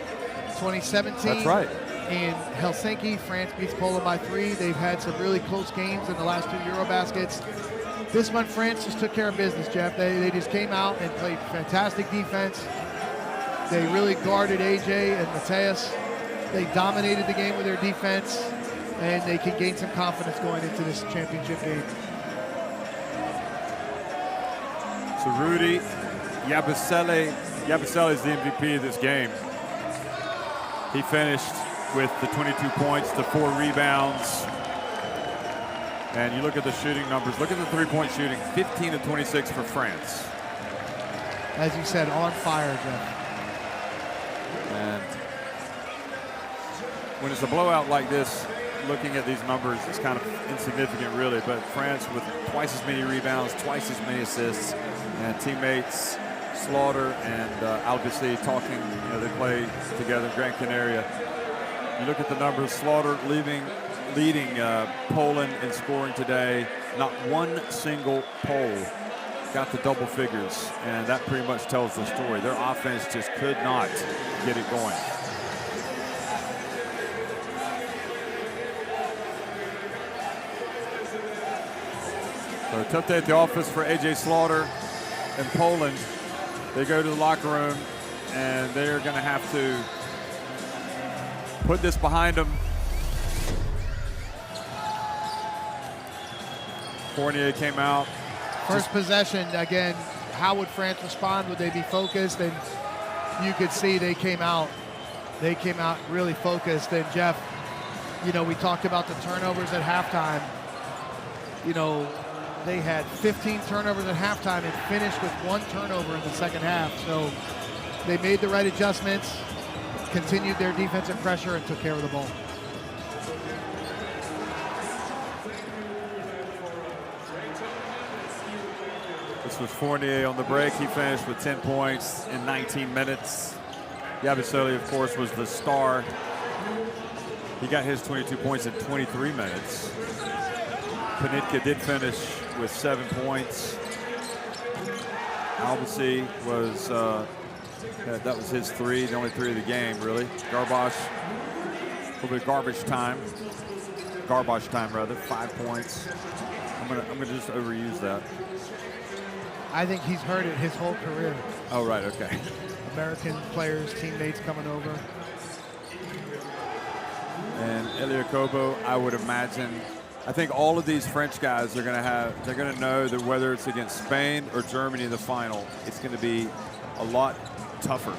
2017. That's right. In Helsinki, France beats Poland by 3. They've had some really close games in the last 2 EuroBaskets. This one, France just took care of business, Jeff. They just came out and played fantastic defense. They really guarded AJ and Mateus. They dominated the game with their defense, and they can gain some confidence going into this championship game. So Rudy Yabusele is the MVP of this game. He finished with the 22 points, the 4 rebounds. And you look at the shooting numbers. Look at the three-point shooting, 15 of 26 for France. As you said, on fire, Jeff. And when it's a blowout like this, looking at these numbers, it's kind of insignificant, really. But France with twice as many rebounds, twice as many assists, and teammates Slaughter and Albisi talking. They play together in Gran Canaria. You look at the numbers. Slaughter leading Poland in scoring today. Not one single Pole got the double figures, and that pretty much tells the story. Their offense just could not get it going. So a tough day at the office for AJ Slaughter in Poland. They go to the locker room, and they're going to have to put this behind them. Fournier came out. First possession, again, how would France respond? Would they be focused? And you could see they came out really focused. And Jeff, we talked about the turnovers at halftime. They had 15 turnovers at halftime and finished with 1 turnover in the second half. So they made the right adjustments, continued their defensive pressure, and took care of the ball. This was Fournier on the break. He finished with 10 points in 19 minutes. Yabusele, of course, was the star. He got his 22 points in 23 minutes. Panitka did finish with 7 points. Albisi was, that was his 3, the only 3 of the game, really. Garbage, a little bit of garbage time, rather, 5 points. I'm gonna just overuse that. I think he's heard it his whole career. Oh, right, okay. American players, teammates coming over. And Elia Kobo, I would imagine, I think all of these French guys are they're going to know that whether it's against Spain or Germany in the final, it's going to be a lot tougher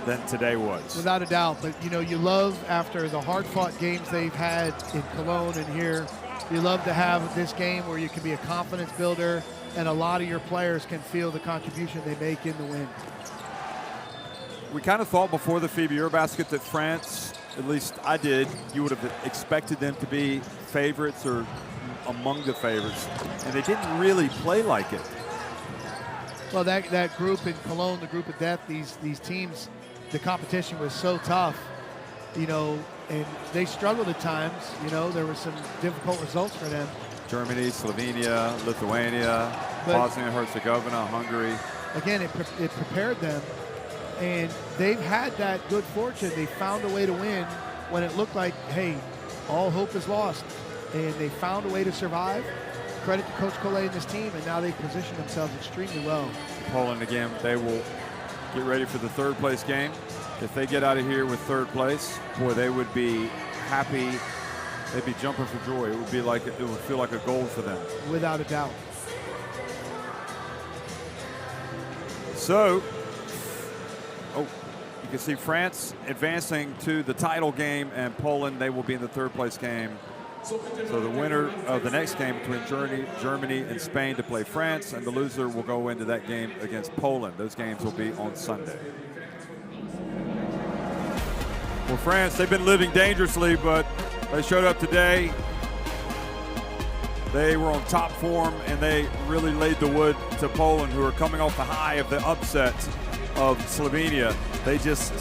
than today was. Without a doubt, but you love, after the hard-fought games they've had in Cologne and here, you love to have this game where you can be a confidence builder and a lot of your players can feel the contribution they make in the win. We kind of thought before the FIBA EuroBasket that France, at least I did, you would have expected them to be favorites or among the favorites, and they didn't really play like it. Well, that group in Cologne, the group of death, these teams, the competition was so tough, and they struggled at times. There were some difficult results for them. Germany, Slovenia, Lithuania, Bosnia and Herzegovina, Hungary. Again, it prepared them, and they've had that good fortune. They found a way to win when it looked like, hey, all hope is lost, and they found a way to survive. Credit to Coach Collet and his team, and now they've positioned themselves extremely well. Poland, again, they will get ready for the 3rd place game. If they get out of here with 3rd place, boy, they would be happy. They'd be jumping for joy. It would feel like a goal for them. Without a doubt. So, you can see France advancing to the title game, and Poland, they will be in the 3rd place game. So the winner of the next game between Germany and Spain to play France, and the loser will go into that game against Poland. Those games will be on Sunday. Well, France, they've been living dangerously, but they showed up today. They were on top form, and they really laid the wood to Poland, who are coming off the high of the upset of Slovenia. They just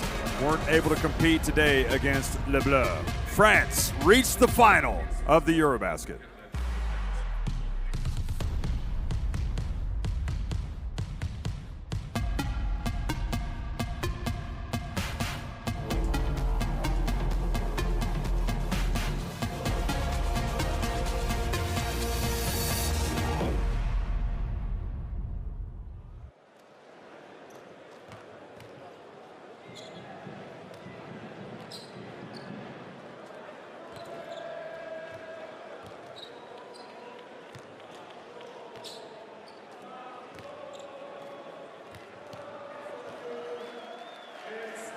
weren't able to compete today against Le Bleu. France reached the final of the EuroBasket.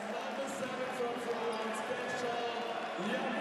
Number 7 from France, Benjamin.